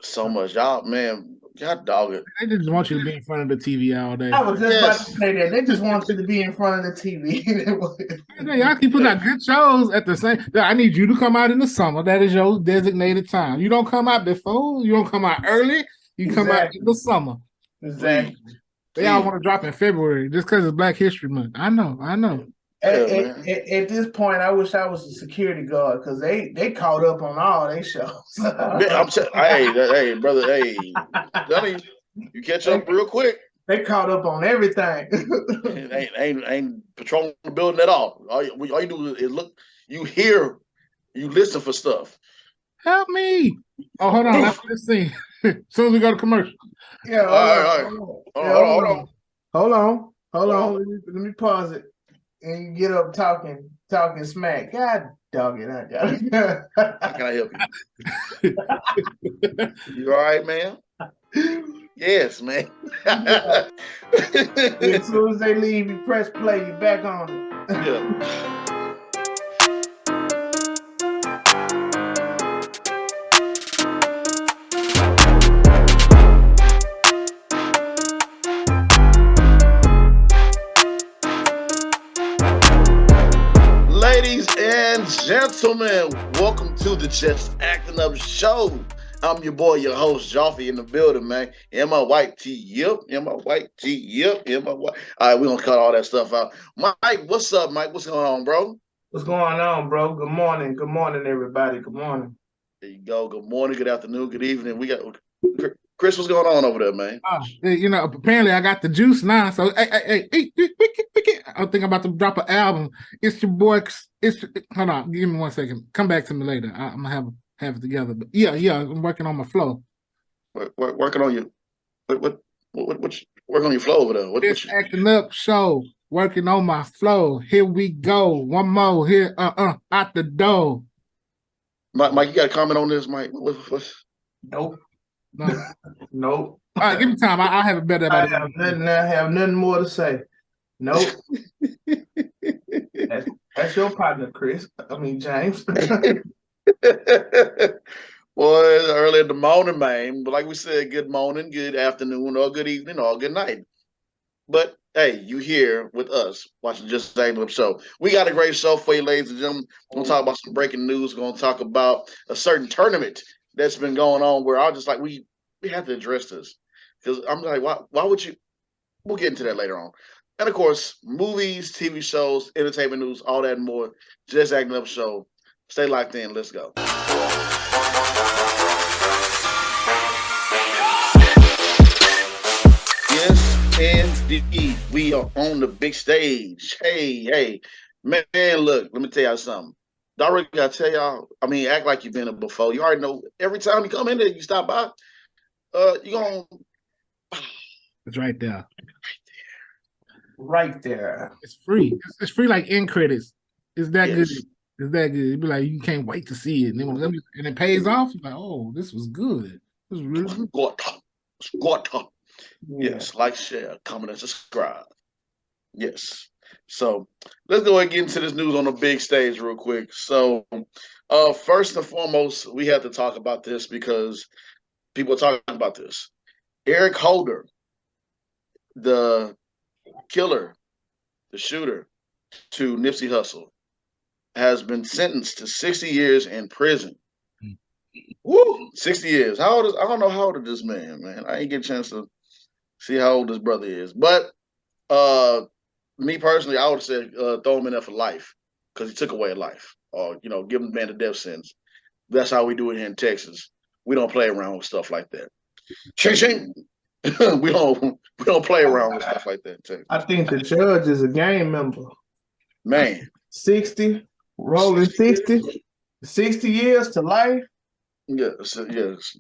So much, y'all, man. God dog it. They just want you to be in front of the TV all day. I was just about to Yes. say that. They just want you to be in front of the TV. Y'all keep putting out good shows at the same. I need you to come out in the summer. That is your designated time. You don't come out before. You don't come out early. You come out in the summer. Exactly. They all want to drop in February just because it's Black History Month. I know. At this point, I wish I was a security guard because they caught up on all their shows. Hey, brother, hey, you catch up real quick. They caught up on everything. ain't patrolling the building at all. All you do is look, you hear, you listen for stuff. Help me! Oh, hold on. Let's see. As soon as we go to commercial. Yeah. Hold on. Let me pause it. And you get up talking smack. God dog it. How can I help you? You all right, man? Yes, man. As soon as they leave, you press play, you back on it. Yeah. Ladies and gentlemen, welcome to the Just Acting Up Show. I'm your boy, your host, Joffy, in the building, man. Am I white tee? Yep. Am I white tee? Yep. Am I white? All right, we're going to cut all that stuff out. Mike, what's up, Mike? What's going on, bro? What's going on, bro? Good morning. Good morning, everybody. Good morning. There you go. Good morning, good afternoon, good evening. We got Chris, what's going on over there, man? Apparently I got the juice now. So, hey, I think I'm about to drop an album. It's your boy. Hold on. Give me 1 second. Come back to me later. I'm going to have it together. But yeah, I'm working on my flow. Working on you. What working on your flow over there? Just Acting Up Show. Working on my flow. Here we go. One more here. Out the door. Mike, you got a comment on this, Mike? Nope. No. Nope. All right, give me time. I have a better. I have nothing more to say. Nope. That's your partner, Chris. I mean, James. Boy, it's early in the morning, man. But like we said, good morning, good afternoon, or good evening, or good night. But hey, you here with us watching Just Acting Up Show. We got a great show for you, ladies and gentlemen. We're going to talk about some breaking news. We're going to talk about a certain tournament that's been going on where I was just like, we have to address this. Because I'm like, why would you? We'll get into that later on. And of course, movies, TV shows, entertainment news, all that and more. Just Acting Up Show. Stay locked in. Let's go. Yes, indeed. We are on the big stage. Hey, man, look, let me tell y'all something. I already got to tell y'all, I mean, act like you've been there before. You already know every time you come in there, you stop by, you're going to... It's right there. Right there. It's free. It's free like end credits. It's that good. It's that good. You'd be like, you can't wait to see it. And it pays off. You're like, oh, this was good. This was really good. Yes, like, share, comment, and subscribe. Yes. So let's go ahead and get into this news on the big stage real quick. So first and foremost, we have to talk about this because people are talking about this. Eric Holder, the killer, the shooter to Nipsey Hussle, has been sentenced to 60 years in prison. Woo! 60 years. I don't know how old is this man. I ain't get a chance to see how old his brother is. But me personally, I would have said throw him in there for life because he took away a life. Or, give him the man a death sentence. That's how we do it here in Texas. We don't play around with stuff like that. Ching. we don't play around with stuff like that. I think the judge is a gang member. Man. 60, rolling 60 years to life. Yeah.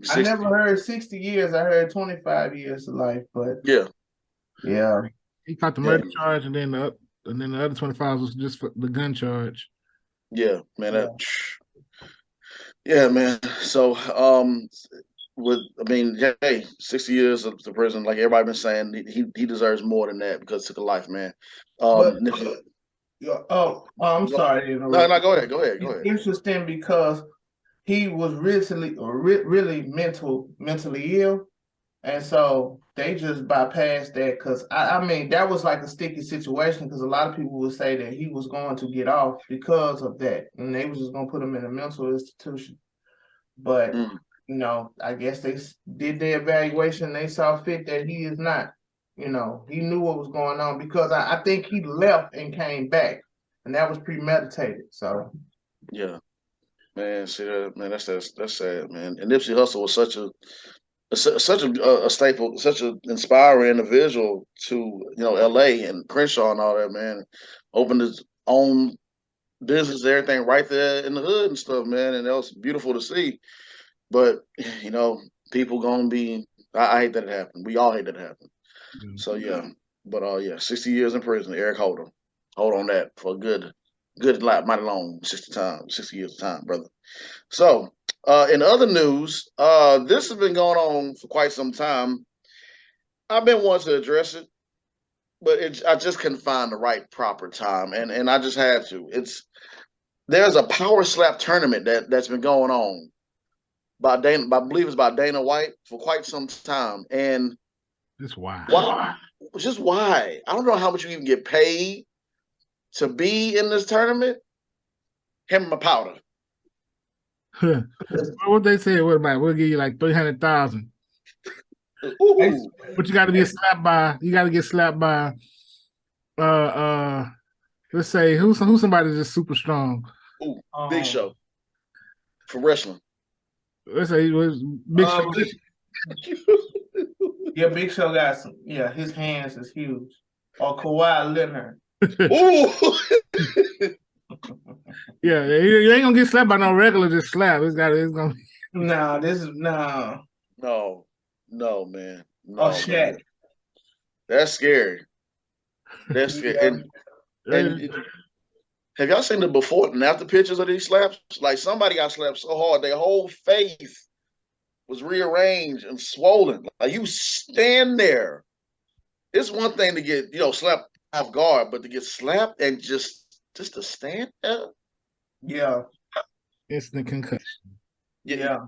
I never heard 60 years. I heard 25 years to life, but yeah. He caught the murder charge, and then the other 25 was just for the gun charge. Yeah, man. Man. So, hey, 60 years of the prison, like everybody been saying, he deserves more than that because it took a life, man. I'm sorry. No, go ahead. It's interesting because he was really mentally ill, and so they just bypassed that because I mean that was like a sticky situation because a lot of people would say that he was going to get off because of that, and they was just going to put him in a mental institution. But you know, I guess they did their evaluation. They saw fit that he is not. You know, he knew what was going on because I think he left and came back, and that was premeditated. So Yeah, man. See that, man. That's sad, man. And Nipsey Hussle was such a staple, such an inspiring individual to L.A. and Crenshaw and all that, man. Opened his own business, everything right there in the hood and stuff, man. And that was beautiful to see. But people gonna be. I hate that it happened. We all hate that it happened. So yeah, but 60 years in prison, Eric Holder. Hold on that for a good mighty long 60 years of time, brother. So in other news, this has been going on for quite some time. I've been wanting to address it, but I just couldn't find the right proper time, and I just had to. There's a power slap tournament that's been going on by Dana, I believe it's by Dana White for quite some time, and just why? Just why? I don't know how much you even get paid to be in this tournament. Him and my powder. What they say? What about? We'll give you like 300,000. But you got to get slapped by. You got to get slapped by. Let's say who's somebody that's super strong. Ooh, Big Show for wrestling. Let's say it was Big Show. Yeah, Big Show got some. Yeah, his hands is huge. Or Kawhi Leonard. Ooh. Yeah, you ain't gonna get slapped by no regular just slap. It's gonna. No, this is no. No, man. No, oh shit. That's scary. That's scary. And have y'all seen the before and after pictures of these slaps? Like somebody got slapped so hard, their whole face was rearranged and swollen. Like you stand there. It's one thing to get, slapped off guard, but to get slapped and just to stand there. Yeah. Instant concussion. Yeah.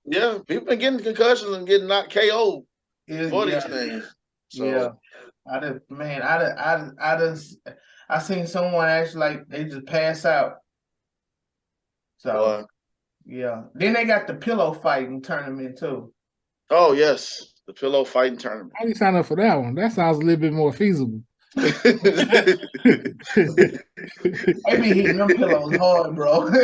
Yeah. People been getting concussions and getting knocked KO for these things. So yeah. I seen someone actually like they just pass out. So yeah. Then they got the pillow fighting tournament too. Oh yes, the pillow fighting tournament. How do you sign up for that one? That sounds a little bit more feasible. They be hitting them pillows hard, bro. Still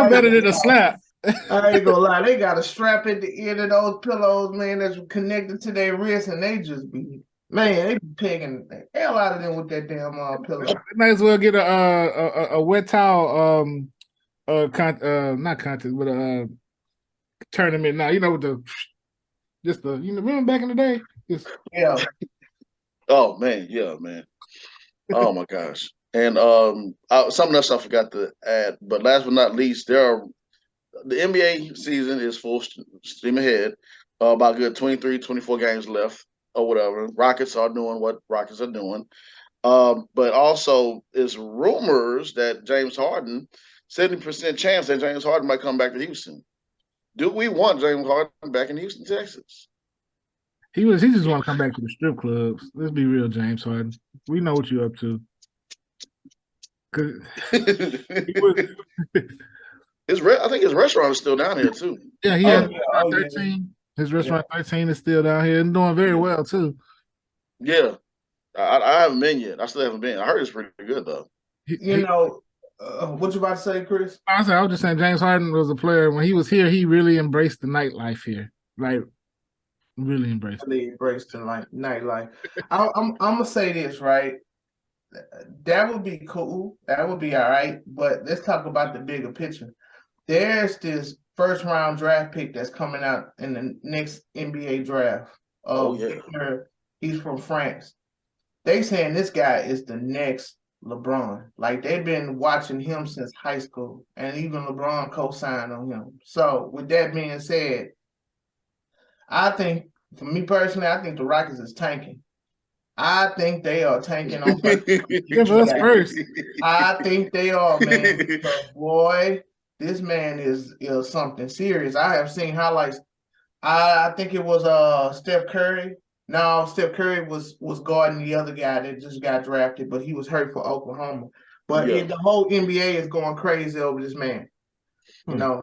better than a slap. I ain't gonna lie, they got a strap at the end of those pillows, man, that's connected to their wrist, and they just be, man, they be pegging the hell out of them with that damn pillow. They might as well get a wet towel, not contest, but a tournament now. With remember back in the day? Yeah. Oh man, yeah, man. Oh my gosh. And something else I forgot to add, but last but not least, the NBA season is full steam ahead. About good 23, 24 games left or whatever. Rockets are doing what Rockets are doing. But also is rumors that James Harden, 70% chance that James Harden might come back to Houston. Do we want James Harden back in Houston, Texas? He just want to come back to the strip clubs. Let's be real, James Harden. We know what you're up to. I think his restaurant is still down here too. Yeah, he has 13. His restaurant 13 is still down here and doing very well too. Yeah, I haven't been yet. I still haven't been. I heard it's pretty good though. What you about to say, Chris? I was just saying James Harden was a player. When he was here, he really embraced the nightlife here. Like, really embraced the nightlife. I'm gonna say this, right? That would be cool. That would be all right. But let's talk about the bigger picture. There's this first round draft pick that's coming out in the next NBA draft. He's from France. They saying this guy is the next LeBron. Like they've been watching him since high school, and even LeBron co-signed on him. So with that being said, I think, for me personally, I think the Rockets is tanking. I think they are tanking on purpose. Give us first. I think they are, man. Because, boy, this man is something serious. I have seen highlights. I think it was Steph Curry. No, Steph Curry was guarding the other guy that just got drafted, but he was hurt for Oklahoma. But the whole NBA is going crazy over this man. You know,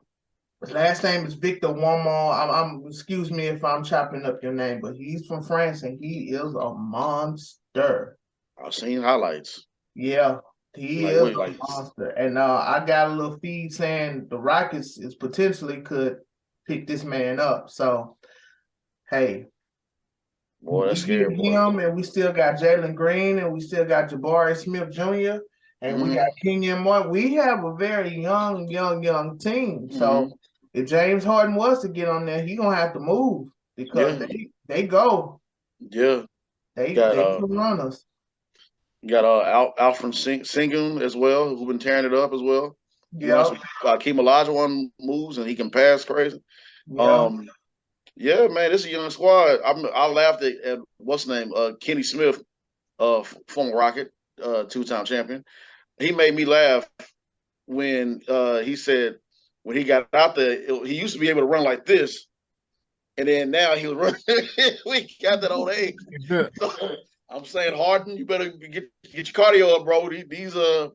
his last name is Victor Wembanyama. Excuse me if I'm chopping up your name, but he's from France and he is a monster. I've seen highlights. Yeah, he is a monster. And I got a little feed saying the Rockets is potentially could pick this man up. So, hey. Boy, that's scary. Him, and we still got Jalen Green, and we still got Jabari Smith Jr., and we got Kenyon Moore. We have a very young team. So if James Harden was to get on there, he's gonna have to move because they go. Yeah. They can run us. You got Alfred Sengun as well, who's been tearing it up as well. Yeah. Keem Olajuwon moves and he can pass crazy. Yeah, man, this is a young squad. I laughed at what's his name, Kenny Smith, former Rocket, two-time champion. He made me laugh when he said when he got out there, he used to be able to run like this, and then now he was running. We got that old age. So, I'm saying, Harden, you better get your cardio up, bro. These you're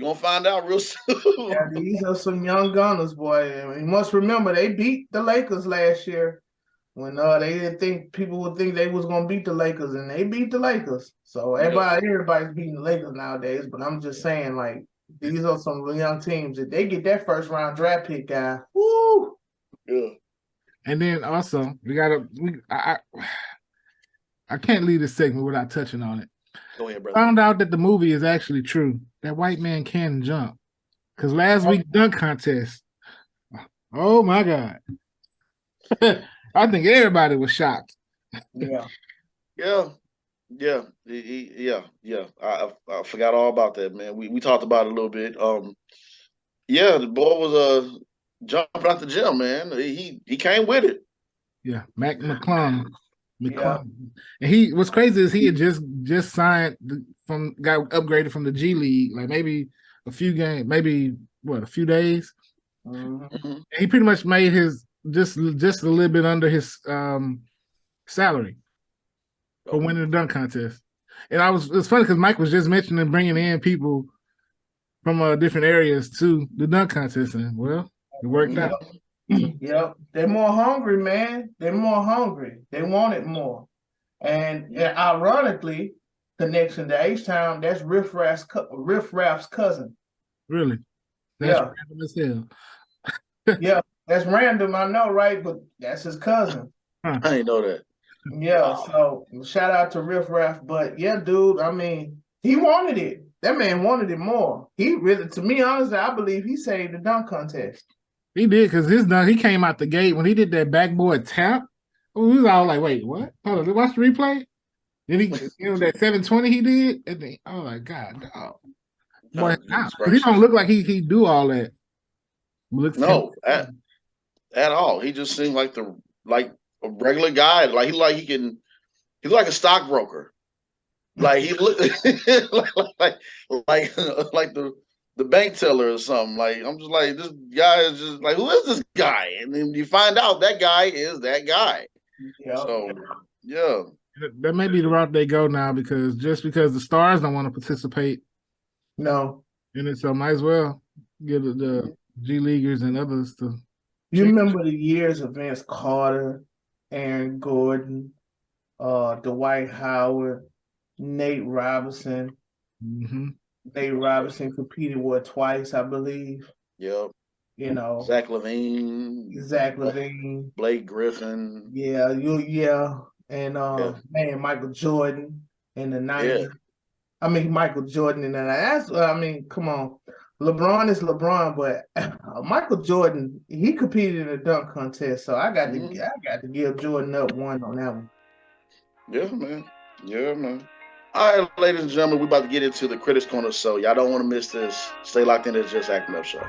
gonna find out real soon. Yeah, these are some young gunners, boy. And you must remember they beat the Lakers last year. When they didn't think people would think they was gonna beat the Lakers, and they beat the Lakers. So everybody's beating the Lakers nowadays. But I'm just saying, like, these are some young teams. If they get that first round draft pick guy, woo! Yeah. And then also I can't leave this segment without touching on it. Go ahead, brother. Found out that the movie is actually true. That white man can jump. Because last week's dunk contest, oh my God. I think everybody was shocked. Yeah. I forgot all about that, man. We talked about it a little bit. The boy was jumping out the gym, man. He came with it. Yeah, McClung. And what's crazy is he had just signed got upgraded from the G League, like maybe a few games, a few days. Mm-hmm. He pretty much made his just a little bit under his salary for winning the dunk contest. And it's funny because Mike was just mentioning bringing in people from different areas to the dunk contest, and it worked out. Yep, they're more hungry, man. They're more hungry. They want it more. And ironically, connection to H-Town, that's Riff Raff's cousin. Really? That's random as hell. Yeah, that's random, I know, right? But that's his cousin. I didn't know that. Yeah, so shout out to Riff Raff. But yeah, dude, I mean, he wanted it. That man wanted it more. He really, to me, honestly, I believe he saved the dunk contest. He did, because his dunk, he came out the gate when he did that backboard tap. We was all like, wait, what? Hold on, watch the replay. Then he, that 720 he did, and then, oh my God, dog. Boy, he don't look like he do all that. No, at all. He just seemed like a regular guy. He's like a stockbroker. Like he looked like the bank teller or something. Like, I'm just like, this guy is just like, who is this guy? And then you find out that guy is that guy. Yep. So yeah. That may be the route they go now, because the stars don't want to participate. No. And it's so might as well give the G Leaguers and others to. You remember the years of Vince Carter, Aaron Gordon, Dwight Howard, Nate Robinson. Mm-hmm. Nate Robinson competed twice, I believe. Yep. You know, Zach LaVine, Blake Griffin. Yeah. And man, Michael Jordan in the 90s. Yeah. I mean, Michael Jordan in the 90s. Come on. LeBron is LeBron, but Michael Jordan, he competed in a dunk contest, so I got to give Jordan up one on that one. Yeah, man. All right, ladies and gentlemen, we're about to get into the Critics Corner, so y'all don't want to miss this. Stay locked in to the Just Acting Up Show.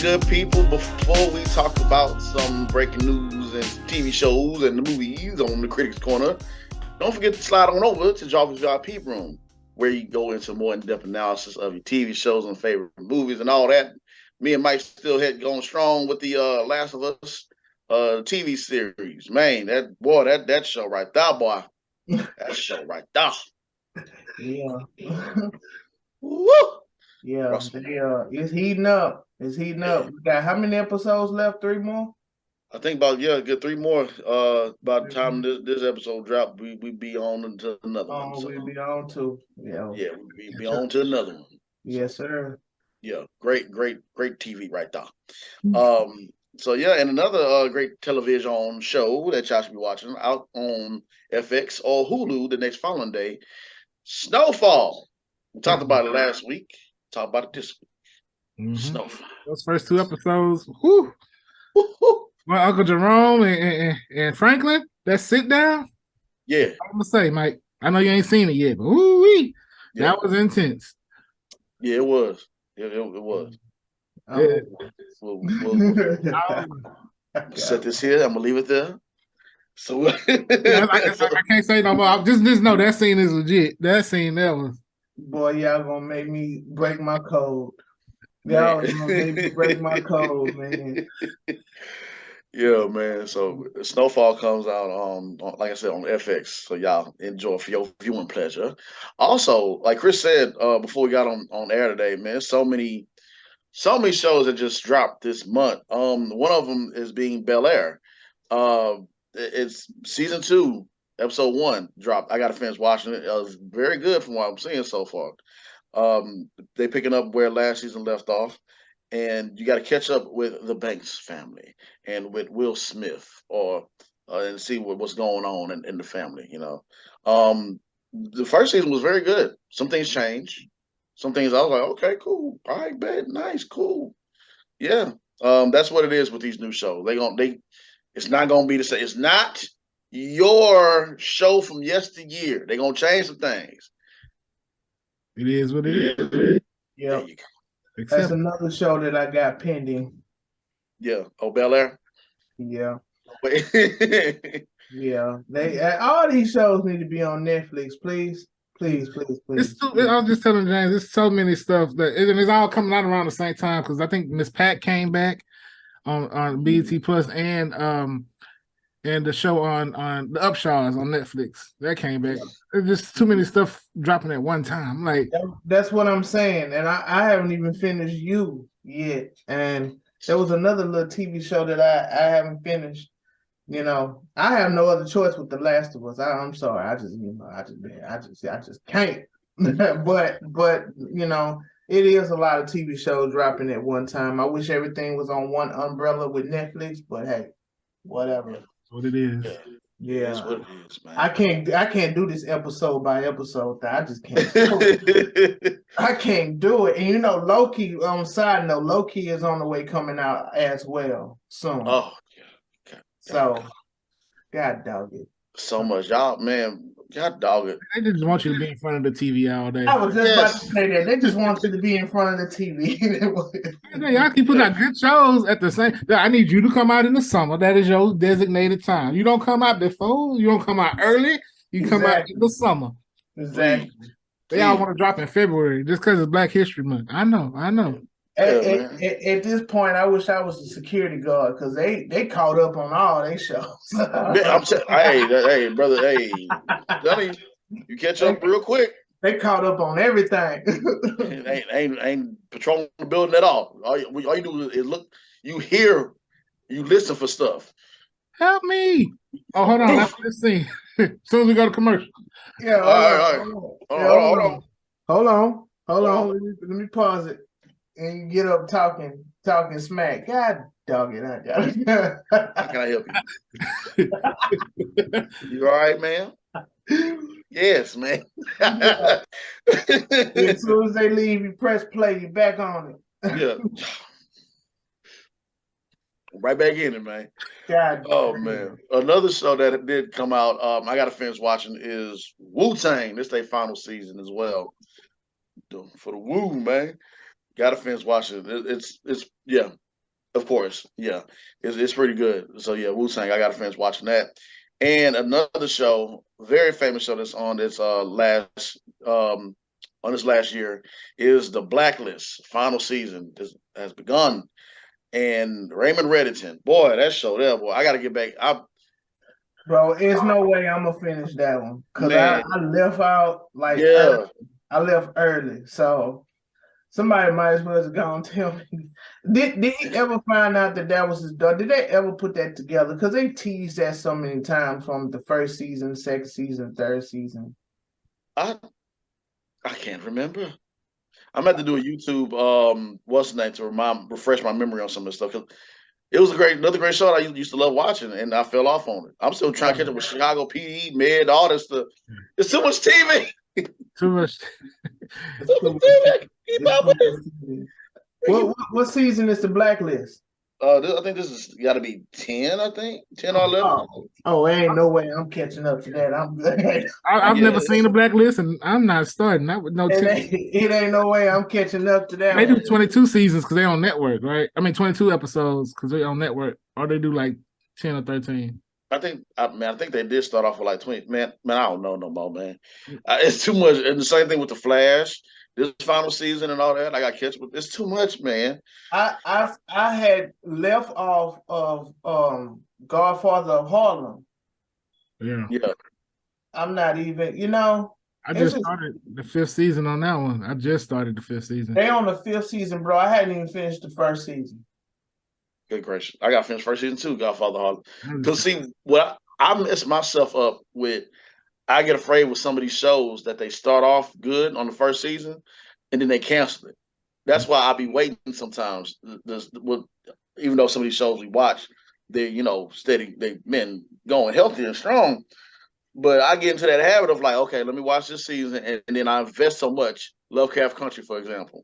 good people, before we talk about some breaking news and TV shows and the movies on the Critics Corner, don't forget to slide on over to Jarvis VIP Room, where you go into more in-depth analysis of your TV shows and favorite movies and all that. Me and Mike still had going strong with the Last of Us TV series. Man, that show right there, boy. That show right there. Yeah. Woo! Yeah, it's heating up. It's heating up. We got how many episodes left? 3 more? I think about get 3 more. By the time this episode drop, we be on to another one. So. We'll be on to. Yeah. Yeah, we be on to another one. Yes, sir. Yeah, great TV right there. So yeah, and another great television show that y'all should be watching out on FX or Hulu the next following day, Snowfall. We talked about it last week. Talk about it this week. Snowfall. Those first 2 episodes. Whoo. My Uncle Jerome and Franklin, that sit down. Yeah. I'm gonna say, Mike. I know you ain't seen it yet, but woo-wee, that was intense. Yeah, it was. It was. We'll set this here. I'm gonna leave it there. So I can't say no more. Just know that scene is legit. That scene, that was. Boy, y'all gonna make me break my code. Y'all gonna make me break my code, man. Yeah, man. So Snowfall comes out on, like I said, on FX. So y'all enjoy for your viewing pleasure. Also, like Chris said before we got on air today, man, so many shows that just dropped this month. One of them is being Bel-Air. It's season 2, episode 1 dropped. I got to finish watching it. It was very good from what I'm seeing so far. They picking up where last season left off. And you got to catch up with the Banks family and with Will Smith, and see what's going on in the family. You know, the first season was very good. Some things changed. Some things I was like, okay, cool, all right, bad, nice, cool, yeah. That's what it is with these new shows. It's not gonna be the same. It's not your show from yesteryear. They're gonna change some things. It is what it is. Yeah. That's another show that I got pending. Yeah. Oh, Bel-Air? Yeah. Yeah. All these shows need to be on Netflix, please. Please. I was just telling James, there's so many stuff it's all coming out around the same time, because I think Miss Pat came back on BET Plus and the show on the Upshaws on Netflix. That came back. There's just too many stuff dropping at one time. Like that's what I'm saying. And I haven't even finished You yet. And there was another little TV show that I haven't finished. You know, I have no other choice with The Last of Us. I'm sorry. I just can't. but you know, it is a lot of TV shows dropping at one time. I wish everything was on one umbrella with Netflix, but hey, whatever. What it is. Yeah. That's what it is, man. I can't do this episode by episode thing. I just can't do it. I can't do it. And you know, Loki, on side note, Loki is on the way coming out as well soon. Oh, yeah. So, God dog it. So much. Y'all, man, God dog it. They just want you to be in front of the TV all day. I was just about to say that. They just want you to be in front of the TV. Y'all keep putting out good shows at the same. I need you to come out in the summer. That is your designated time. You don't come out before. You don't come out early. You come out in the summer. Exactly. They all want to drop in February just because it's Black History Month. I know. At this point, I wish I was a security guard, because they caught up on all their shows. I'm saying, hey, brother, hey, you catch up real quick. They caught up on everything. ain't patrolling the building at all. All you do is look, you hear, you listen for stuff. Help me! Oh, hold on. Let's see. As soon as we go to commercial. Yeah. All right. Hold on. Let me pause it and get up talking smack. God dog it. How can I help you? You all right, man? Yes, man. As soon as they leave, you press play, you back on it. Yeah. Right back in it, man. God. Oh, man. Another show that did come out, I got to finish watching, is Wu-Tang. This is their final season as well. For the Wu, man. Got to finish watching it. It's Of course, yeah, it's pretty good. So yeah, Wu-Tang. I got friends watching that, and another show, very famous show that's on this um on this last year is the Blacklist. Final season has begun, and Raymond Reddington, boy, that show there, boy. I got to get back. Bro, there's no way I'm gonna finish that one because Man, I left out like yeah. early. I left early, so somebody might as well have gone tell me. Did he ever find out that was his daughter? Did they ever put that together? Because they teased that so many times from the first season, second season, third season. I can't remember. I'm about to do a YouTube what's the name to refresh my memory on some of this stuff. 'Cause it was another great show that I used to love watching, and I fell off on it. I'm still trying to catch up with Chicago PD, Med, all this stuff. It's too much TV. Too much. Too much TV. Keep up with it. What season is the Blacklist? I think this has got to be 10. I think 10 or 11. Oh, ain't no way I'm catching up to that. I'm good. I've never seen the Blacklist, and I'm not starting. Not with no. It ain't no way I'm catching up to that. They do 22 seasons because they're on network, right? I mean, 22 episodes because they're on network, or they do like 10 or 13. I think they did start off with like 20. Man, I don't know no more, man. It's too much. And the same thing with the Flash. This final season and all that, I got catch, but it's too much, man. I had left off of Godfather of Harlem. Yeah. I'm not even, I just started the 5th season on that one. I just started the 5th season. They on the 5th season, bro. I hadn't even finished the first season. Good gracious. I got finished first season too, Godfather Harlem. Because see, what I mess myself up with, I get afraid with some of these shows that they start off good on the first season and then they cancel it. That's why I be waiting sometimes. Even though some of these shows we watch, they're steady, they've been going healthy and strong. But I get into that habit of like, okay, let me watch this season, and then I invest so much. Lovecraft Country, for example.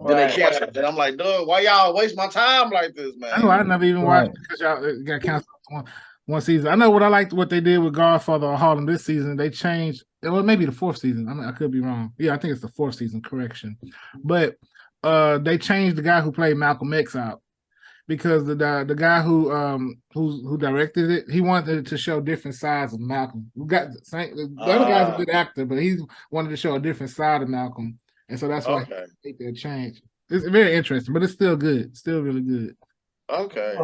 Then they cancel it. And I'm like, dude, why y'all waste my time like this, man? I know I never even watched because y'all got canceled one season. I know what they did with Godfather of Harlem this season. They changed, well, maybe the 4th season. I mean, I could be wrong. Yeah, I think it's the 4th season. Correction, but they changed the guy who played Malcolm X out because the guy who directed it, he wanted to show different sides of Malcolm. The other guy's a good actor, but he wanted to show a different side of Malcolm, and so that's why he made that change. It's very interesting, but it's still good. Still really good. Okay.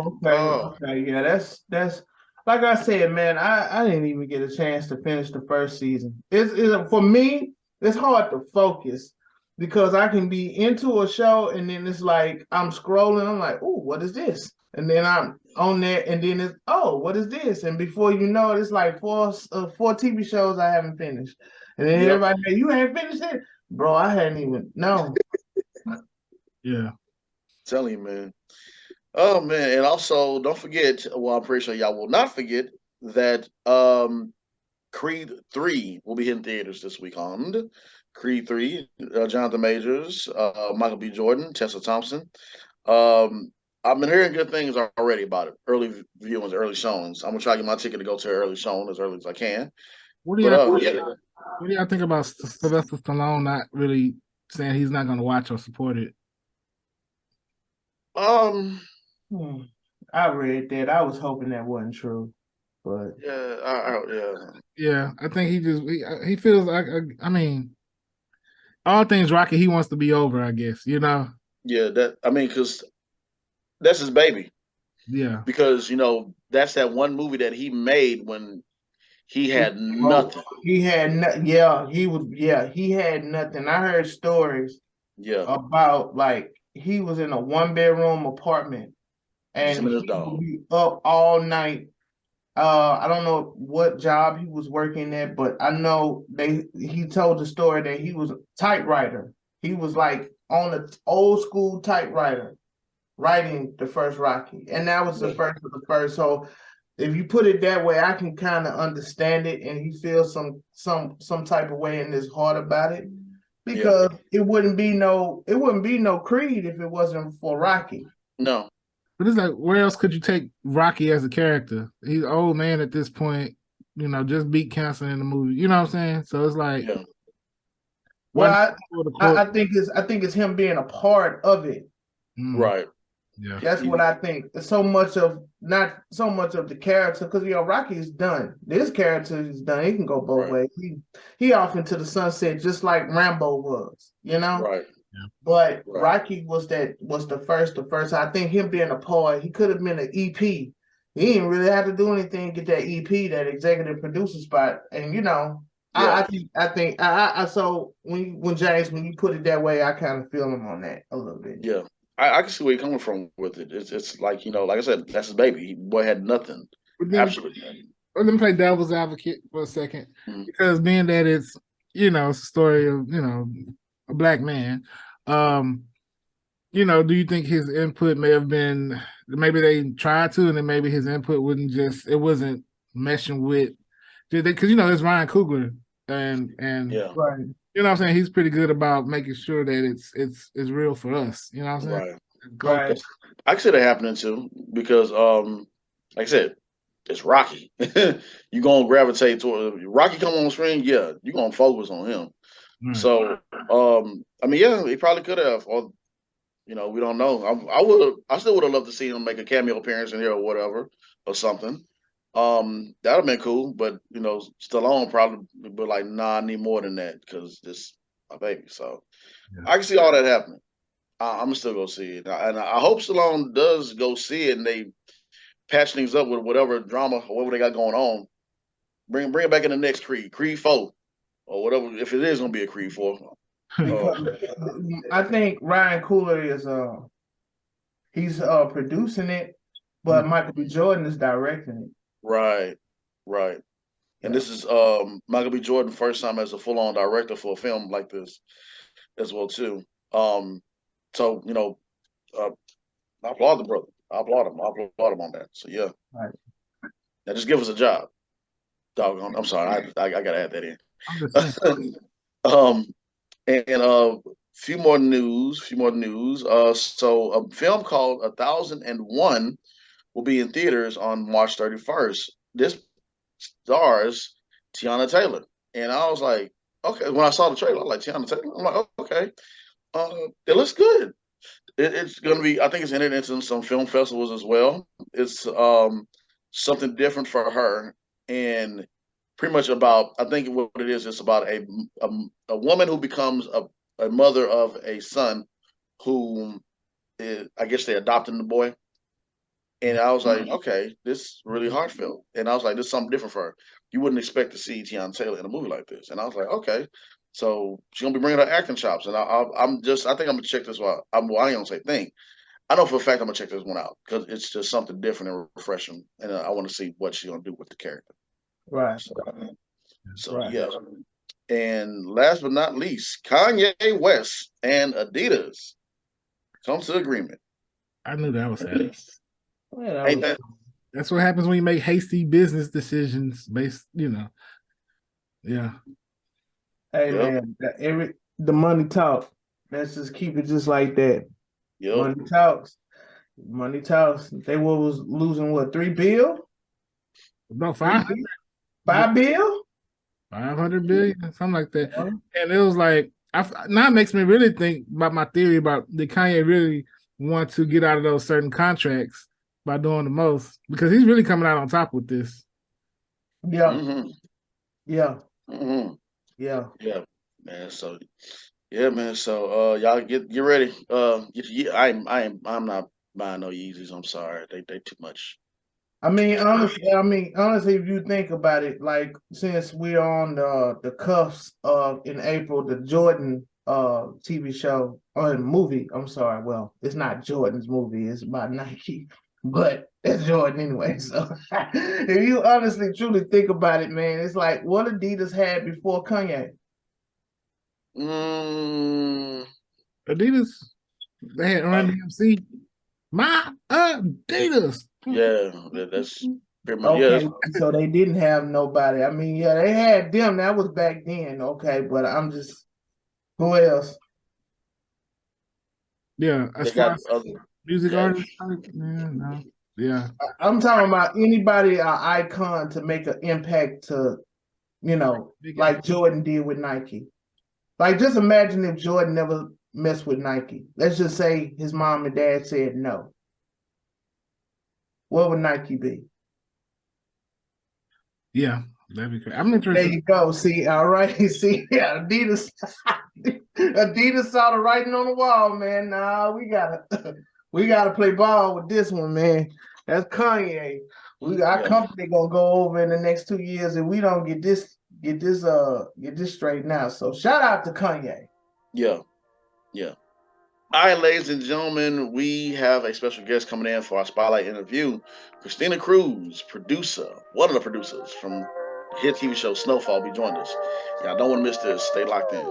Yeah, that's like I said, man. I didn't even get a chance to finish the first season. It's for me, it's hard to focus because I can be into a show and then it's like I'm scrolling. I'm like, oh, what is this? And then I'm on there, and then it's, oh, what is this? And before you know it, it's like four TV shows I haven't finished. And then everybody, hey, you ain't finished it, bro. I hadn't even known. Yeah. Tell you, man. Oh man, and also don't forget. Well, I'm pretty sure y'all will not forget that Creed 3 will be hitting theaters this weekend. Creed 3, Jonathan Majors, Michael B. Jordan, Tessa Thompson. I've been hearing good things already about it. Early viewings, early showings. I'm gonna try to get my ticket to go to an early showing as early as I can. What do y'all think about Sylvester Stallone not really saying he's not gonna watch or support it? I read that. I was hoping that wasn't true, but yeah. I think he feels like, I mean, all things Rocky, he wants to be over, I guess. Yeah, because that's his baby. Yeah, because that's that one movie that he made when he had nothing. He had he had nothing. I heard stories about like he was in a 1-bedroom apartment and he would be up all night. I don't know what job he was working at, but I know he told the story that he was a typewriter. He was like on an old school typewriter writing the first Rocky. And that was the first of the first. So if you put it that way, I can kind of understand it, and he feels some type of way in his heart about it. Because it wouldn't be no Creed if it wasn't for Rocky. No. But it's like, where else could you take Rocky as a character? He's an old man at this point, just beat cancer in the movie. You know what I'm saying? So it's like, well, I think it's him being a part of it. Right. Yeah. That's what I think. So much of not so much of the character, because Rocky is done. This character is done. He can go both ways. He off into the sunset just like Rambo was, Right. Yeah. But Rocky was the first. I think him being a part, he could have been an EP. He didn't really have to do anything to get that EP, that executive producer spot. And I think so when James, when you put it that way, I kind of feel him on that a little bit. Yeah. I can see where you're coming from with it. It's like, like I said, that's his baby. Boy had nothing. Absolutely nothing. Let me play devil's advocate for a second. Because being that it's, it's a story of, a black man, do you think his input may have been, maybe they tried to, and then maybe his input it wasn't meshing with, because it's Ryan Coogler, and right. You know what I'm saying? He's pretty good about making sure that it's real for us. You know what I'm saying? Right. I can see that happening too, because like I said, it's Rocky. You're gonna gravitate toward Rocky come on the screen, you're gonna focus on him. Right. So he probably could have, or we don't know. I still would have loved to see him make a cameo appearance in here or whatever, or something. That'd have been cool, but Stallone probably would be like, nah, I need more than that because this my baby. So I can see all that happening. I'm gonna still go see it, and I hope Stallone does go see it, and they patch things up with whatever drama or whatever they got going on. Bring it back in the next Creed 4, or whatever, if it is gonna be a Creed 4. I think Ryan Coogler is he's producing it, but Michael B. Jordan is directing it. Right. And this is Michael B. Jordan first time as a full-on director for a film like this as well too. So I applaud the brother. I applaud him on that. So yeah. Right. Now just give us a job. Doggone. I'm sorry. I gotta add that in. And few more news. So a film called 1001 will be in theaters on March 31st. This stars Tiana Taylor. And I was like, okay. When I saw the trailer, I was like, Tiana Taylor? I'm like, oh, okay. It looks good. It's going to be, I think it's entered into some film festivals as well. It's something different for her. And pretty much about, I think what it is, it's about a woman who becomes a mother of a son who I guess they're adopting the boy. And I was like, okay, this is really heartfelt. And I was like, this is something different for her. You wouldn't expect to see Tiana Taylor in a movie like this. And I was like, okay. So she's gonna be bringing her acting chops, and I think I'm gonna check this one. I ain't gonna say think. I know for a fact I'm gonna check this one out because it's just something different and refreshing, and I want to see what she's gonna do with the character. Right. So yeah. And last but not least, Kanye West and Adidas come to agreement. I knew that was happening. That's what happens when you make hasty business decisions based, Yeah. Hey man, the money talk. Let's just keep it just like that. Yep. Money talks. They was losing what, $3 billion? About 500. $5 billion? 500 billion, something like that. And it was like, now it makes me really think about my theory about did Kanye really want to get out of those certain contracts by doing the most, because he's really coming out on top with this. Yeah. Mm-hmm. Yeah. Mm-hmm. Yeah. Yeah, man. So y'all get ready. I'm not buying no Yeezys. I'm sorry. They too much. I mean, honestly, if you think about it, like since we're on the cuffs of in April, the Jordan TV show or movie. I'm sorry. Well, it's not Jordan's movie. It's about Nike, but it's Jordan anyway. So if you honestly, truly think about it, man, it's like what Adidas had before Kanye. Adidas, they had Run DMC. My Adidas. Yeah, that's pretty much. Okay, so they didn't have nobody. I mean, yeah, they had them. That was back then. Okay, but I'm just, who else? Yeah, as far as music artists, no. Yeah. I'm talking about anybody, an icon to make an impact to, like Jordan did with Nike. Like, just imagine if Jordan never messed with Nike. Let's just say his mom and dad said no. what would Nike be? Yeah, that'd be great. I'm There interested. you go. See, all right. See, yeah, Adidas. Adidas saw the writing on the wall, man. Nah, we gotta play ball with this one, man. That's Kanye. Our company gonna go over in the next 2 years if we don't get this straightened out. So shout out to Kanye. Yeah. All right, ladies and gentlemen, we have a special guest coming in for our spotlight interview. Christina Cruise, producer, one of the producers from the hit TV show Snowfall, be joining us. Y'all don't want to miss this. Stay locked in.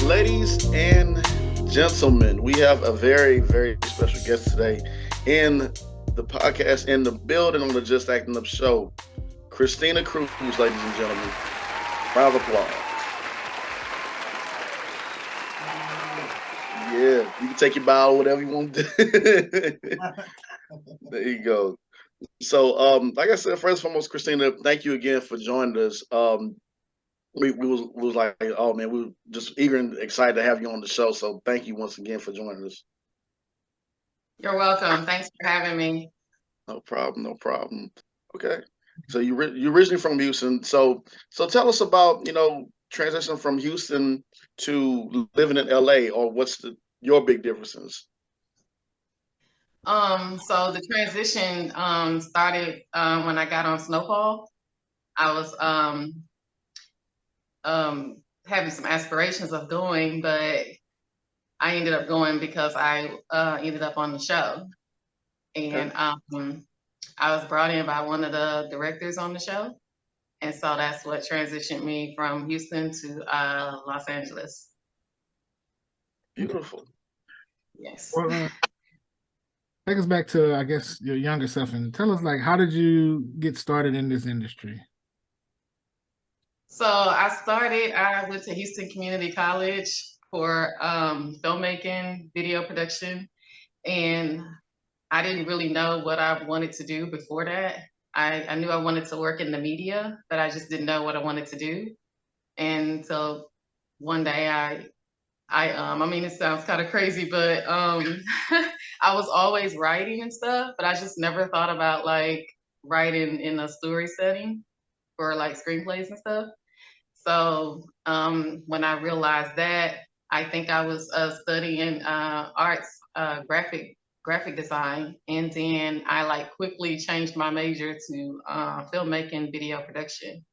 Ladies and gentlemen, we have a very, very special guest today in the podcast, in the building on the Just Acting Up show. Christina Cruise, ladies and gentlemen. Round of applause. Yeah, you can take your bow, whatever you want to do. There you go. So, like I said, first and foremost, Christina, thank you again for joining us. We was like, oh man, we were just eager and excited to have you on the show. So, thank you once again for joining us. You're welcome. Thanks for having me. No problem. Okay. So you originally from Houston. So tell us about, transition from Houston to living in LA, or what's your big differences? So the transition started when I got on Snowfall. I was having some aspirations of going, but I ended up going because I ended up on the show. And I was brought in by one of the directors on the show. And so that's what transitioned me from Houston to Los Angeles. Beautiful. Yes. Well, take us back to, I guess, your younger self and tell us, like, how did you get started in this industry? So I went to Houston Community College for filmmaking, video production, and I didn't really know what I wanted to do before that. I knew I wanted to work in the media, but I just didn't know what I wanted to do. And so one day I mean, it sounds kind of crazy, but I was always writing and stuff, but I just never thought about like writing in a story setting for like screenplays and stuff. So when I realized that, I think I was studying arts, graphic design, and then I like quickly changed my major to filmmaking, video production,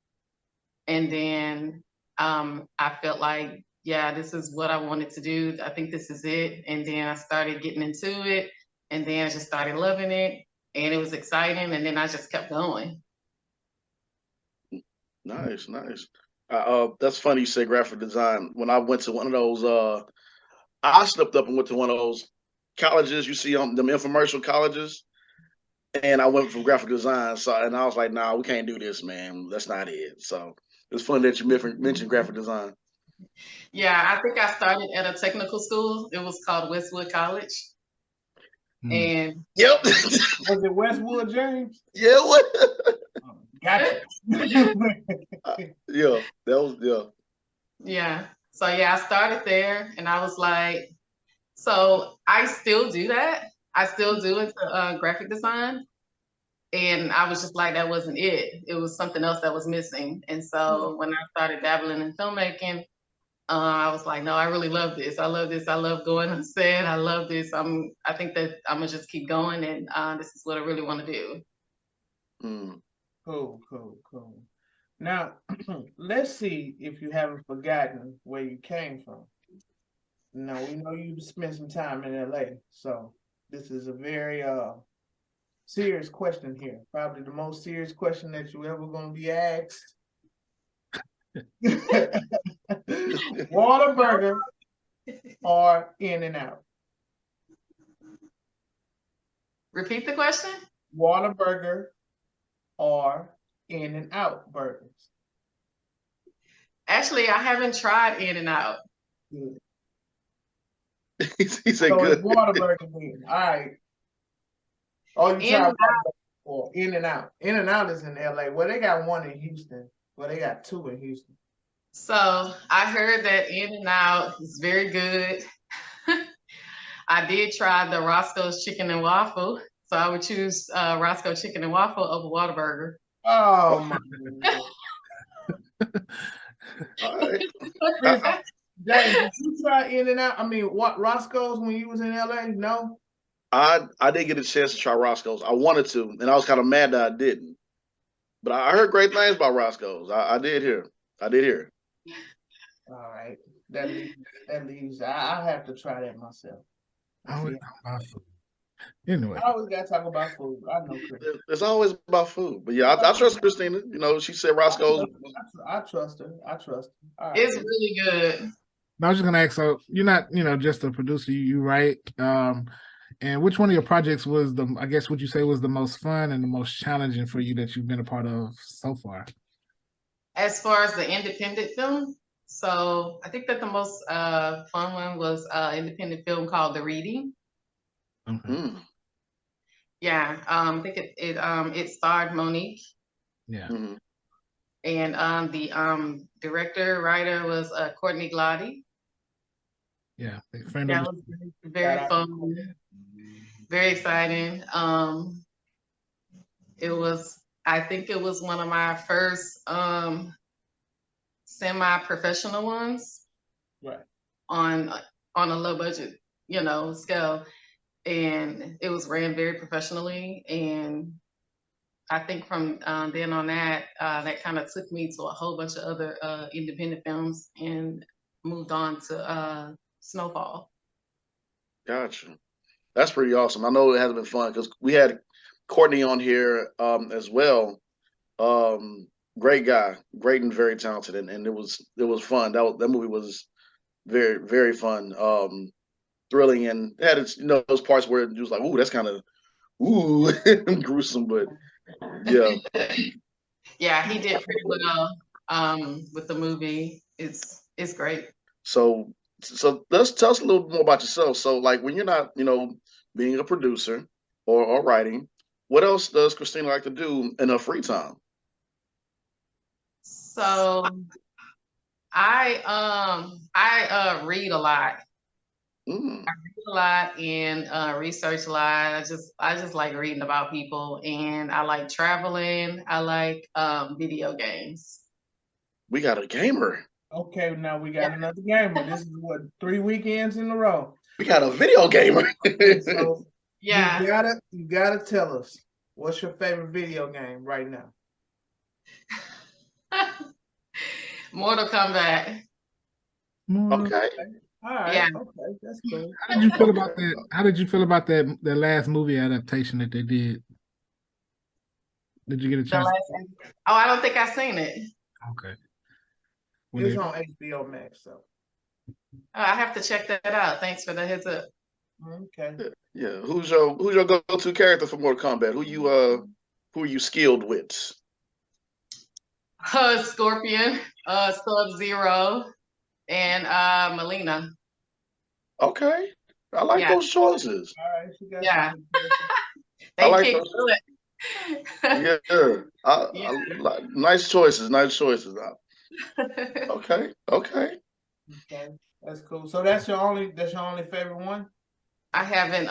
and then I felt like, yeah, this is what I wanted to do. I think this is it, and then I started getting into it, and then I just started loving it, and it was exciting, and then I just kept going. Nice. That's funny you say graphic design. When I went to one of those, I slipped up and went to one of those colleges you see on them infomercial colleges, and I went from graphic design. So, and I was like, nah, we can't do this, man. That's not it. So it's funny that you mentioned graphic design. Yeah, I think I started at a technical school. It was called Westwood College. And yep. Was it Westwood, James? Yeah, what? Gotcha. Yeah, that was Yeah. So yeah, I started there, and I was like, so I still do that. I still do it graphic design, and I was just like, that wasn't it. It was something else that was missing. And so when I started dabbling in filmmaking, I was like, no, I really love this. I love this. I love going on set. I love this. I think that I'm gonna just keep going, and this is what I really want to do. Cool. Now, let's see if you haven't forgotten where you came from. Now, we know you spent some time in LA, so this is a very serious question here. Probably the most serious question that you ever going to be asked. Whataburger or In-N-Out? Repeat the question? Whataburger or In-N-Out burgers? Actually, I haven't tried In-N-Out. he said so good. It's Whataburger then. All right. Oh, you tried or In-N-Out. In-N-Out is in LA. Well, they got one in Houston. Well, they got two in Houston. So I heard that In and Out is very good. I did try the Roscoe's Chicken and Waffle, so I would choose Roscoe Chicken and Waffle over Whataburger. Oh my All right. God. James, did you try In and Out? I mean, what Roscoe's when you was in LA? No. I didn't get a chance to try Roscoe's. I wanted to, and I was kind of mad that I didn't. But I heard great things about Roscoe's. I did hear. I did hear. All right, that leaves. I have to try that myself. Always talk about food. Anyway, I always gotta talk about food. I know, Chris. It's always about food. But yeah, I trust Christina. You know, she said Roscoe's. I trust her. I trust her. All right. It's really good. I was just gonna ask. So you're not, just a producer. You write. And which one of your projects was I guess, would you say was the most fun and the most challenging for you that you've been a part of so far? As far as the independent film, so I think that the most fun one was independent film called The Reading. Okay. Mm. Yeah, I think it starred Monique. Yeah. Mm-hmm. And the director, writer was Courtney Glotty. Yeah, friend That of was very fun, very exciting. I think it was one of my first semi-professional ones, Right. on a low budget, scale, and it was ran very professionally. And I think from then on that kind of took me to a whole bunch of other independent films and moved on to Snowfall. Gotcha. That's pretty awesome. I know it has been fun because we had Courtney on here as well. Great guy, great and very talented, and it was fun. That movie was very, very fun, thrilling, and it had its, those parts where it was like, ooh, that's kind of gruesome, but yeah. Yeah, he did pretty well with the movie. It's great. So let's tell us a little more about yourself. So like when you're not, being a producer or writing, what else does Christina like to do in her free time? So I read a lot. Mm. I read a lot and research a lot. I just like reading about people, and I like traveling. I like video games. We got a gamer. Okay, now we got another gamer. This is what, 3 weekends in a row. We got a video gamer. So Yeah. you gotta tell us, what's your favorite video game right now? Mortal Kombat. Okay. All right. Yeah. Okay, that's cool. How did you feel about that? How did you feel about that last movie adaptation that they did? Did you get a chance? I don't think I've seen it. Okay. It's on HBO Max, so I have to check that out. Thanks for the heads up. okay. Yeah. Who's your go-to character for Mortal Kombat? Who are you skilled with? Scorpion, Sub-Zero, and Melina. Okay. I like those choices. All right, she got Yeah. I like kicked those. Yeah. Nice choices. Nice choices. Okay. Okay, that's cool. So that's your only favorite one? I haven't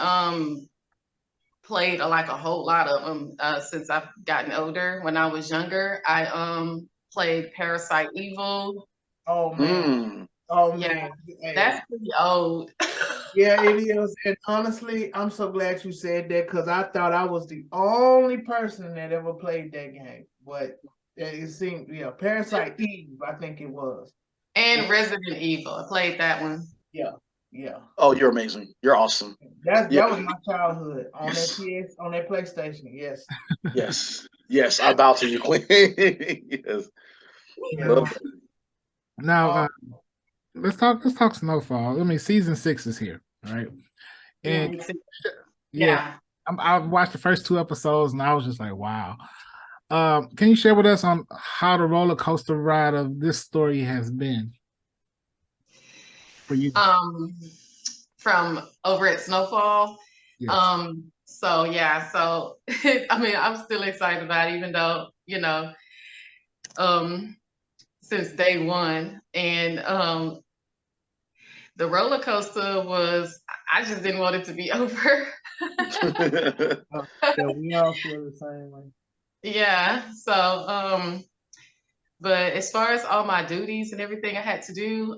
played a whole lot of them since I've gotten older. When I was younger, I played Parasite Evil. Oh man. Oh man. That's pretty old. Yeah, it is. And honestly, I'm so glad you said that, because I thought I was the only person that ever played that game. But it seemed, Parasite Eve, I think it was. And Resident Evil. I played that one. Yeah. Oh, you're amazing. You're awesome. That was my childhood on that PlayStation. Yes. Yes. I bow to you, Queen. Yes. Yeah. Now, let's talk Snowfall. I mean, season 6 is here, right? And I watched the first 2 episodes, and I was just like, wow. Can you share with us on how the roller coaster ride of this story has been for you? From over at Snowfall. Yes. So I mean, I'm still excited about it, even though, since day one. And the roller coaster was, I just didn't want it to be over. Yeah, we all feel the same way. Yeah. So, but as far as all my duties and everything I had to do,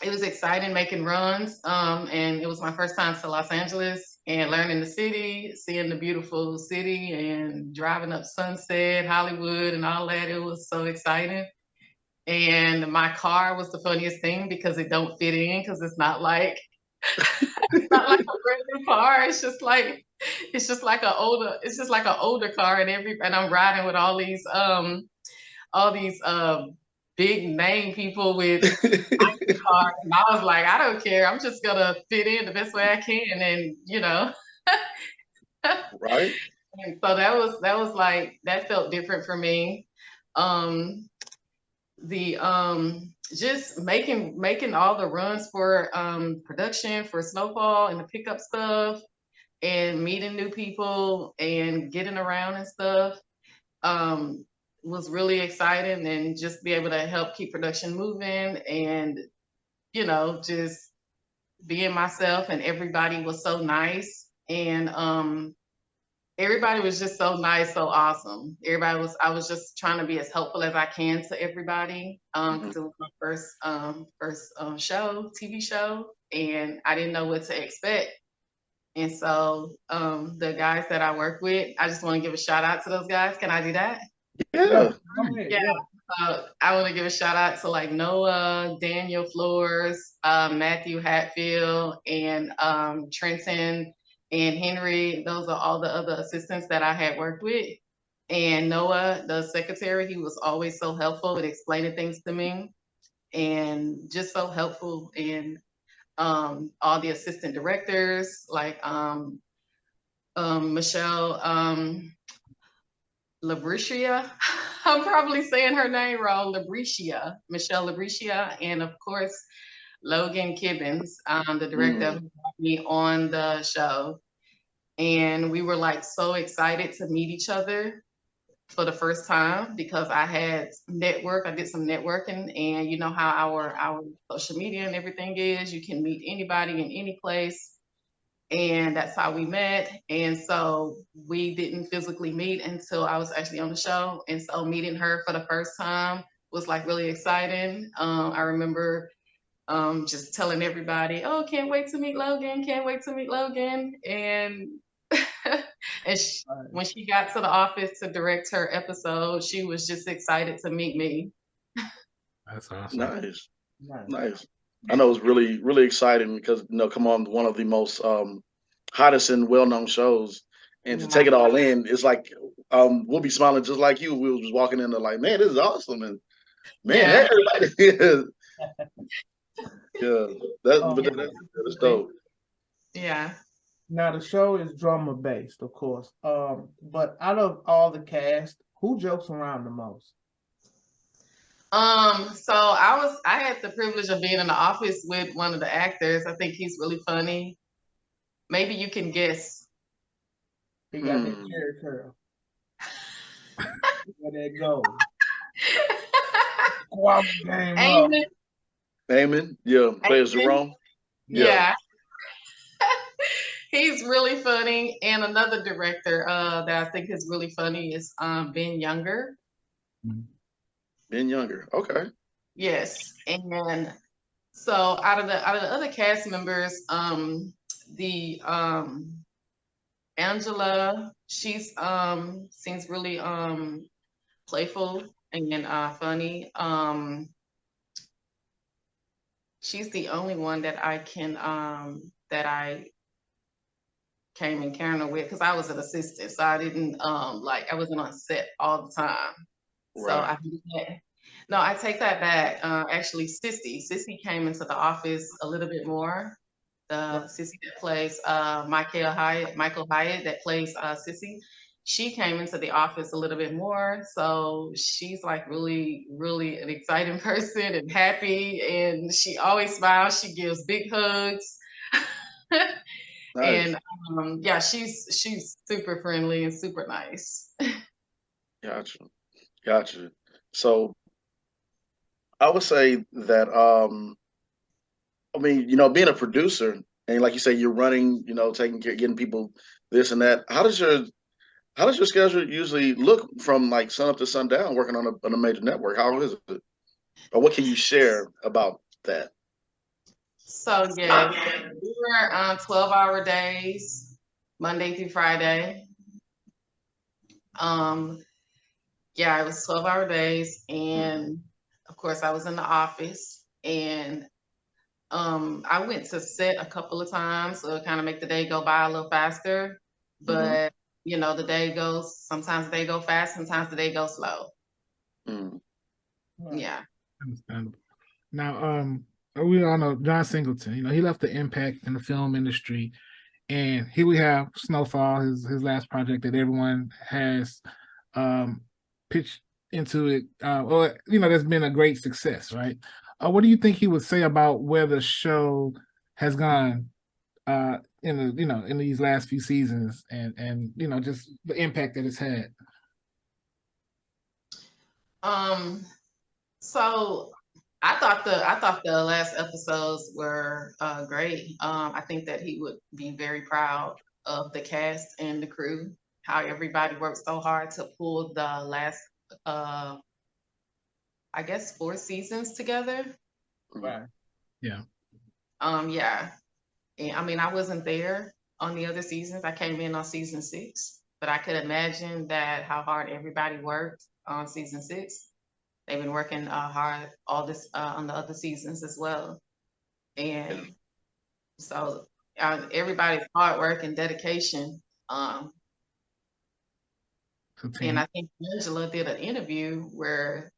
it was exciting making runs. And it was my first time to Los Angeles and learning the city, seeing the beautiful city and driving up Sunset, Hollywood and all that. It was so exciting. And my car was the funniest thing because it don't fit in because it's not like it's not like a brand new car. It's just like it's just like an older car and I'm riding with all these big name people with cars. And I was like, I don't care. I'm just gonna fit in the best way I can and Right. And so that was like that felt different for me. The just making all the runs for production for Snowfall and the pickup stuff and meeting new people and getting around and stuff was really exciting, and just be able to help keep production moving and just being myself. And everybody was so nice, and everybody was just so nice, so awesome. I was just trying to be as helpful as I can to everybody because it was my first show, TV show, and I didn't know what to expect. And so the guys that I work with, I just want to give a shout out to those guys. Can I do that? Yeah. Yeah. I want to give a shout out to like Noah, Daniel Flores, Matthew Hatfield, and Trenton and Henry. Those are all the other assistants that I had worked with. And Noah, the secretary, he was always so helpful with explaining things to me and just so helpful. And all the assistant directors, like Michelle Labricia. I'm probably saying her name wrong. Michelle Labricia, and of course, Logan Kibbins, the director who brought me on the show. And we were like so excited to meet each other for the first time because I did some networking, and you know how our social media and everything is. You can meet anybody in any place. And that's how we met. And so we didn't physically meet until I was actually on the show. And so meeting her for the first time was like really exciting. I remember just telling everybody, "Oh, can't wait to meet Logan! Can't wait to meet Logan!" And when she got to the office to direct her episode, she was just excited to meet me. That's awesome. Nice. I know it's really, really exciting because come on, one of the most hottest and well-known shows, and to take it all in, it's like we'll be smiling just like you. We were just walking in there like, man, this is awesome, and man, everybody, that's dope. Yeah. Now the show is drama based, of course. But out of all the cast, who jokes around the most? So I had the privilege of being in the office with one of the actors. I think he's really funny. Maybe you can guess. He got that cherry curl. Where that go? Eamon, yeah, plays Jerome. Yeah. He's really funny. And another director that I think is really funny is Ben Younger. Ben Younger, okay. Yes. And so out of the other cast members, the Angela, she's seems really playful and funny. She's the only one that I can that I came encounter with because I was an assistant, so I didn't I wasn't on set all the time. Right. So I take that back. Actually, Sissy came into the office a little bit more. The Sissy that plays Michael Hyatt that plays Sissy. She came into the office a little bit more. So she's like really, really an exciting person and happy. And she always smiles. She gives big hugs. Nice. And she's super friendly and super nice. Gotcha. So I would say that I mean, being a producer and like you say, you're running, taking care, getting people this and that. How does your schedule usually look from like sun up to sundown working on a major network? How is it? Or what can you share about that? So yeah, we were on 12-hour days, Monday through Friday. Yeah, it was 12-hour days, and of course I was in the office, and I went to set a couple of times so kind of make the day go by a little faster. But the day goes, sometimes the day go fast, sometimes the day goes slow. Mm. Yeah. Understandable. Now, we all know John Singleton. He left the impact in the film industry, and here we have Snowfall, his last project that everyone has pitched into it. That's been a great success, right? What do you think he would say about where the show has gone in these last few seasons, and just the impact that it's had? So I thought the last episodes were great. I think that he would be very proud of the cast and the crew, how everybody worked so hard to pull the last I guess 4 seasons together. Right. Yeah. Yeah. And I mean, I wasn't there on the other seasons. I came in on season 6, but I could imagine that how hard everybody worked on season 6. They've been working hard all this on the other seasons as well. And so everybody's hard work and dedication. And I think Angela did an interview where,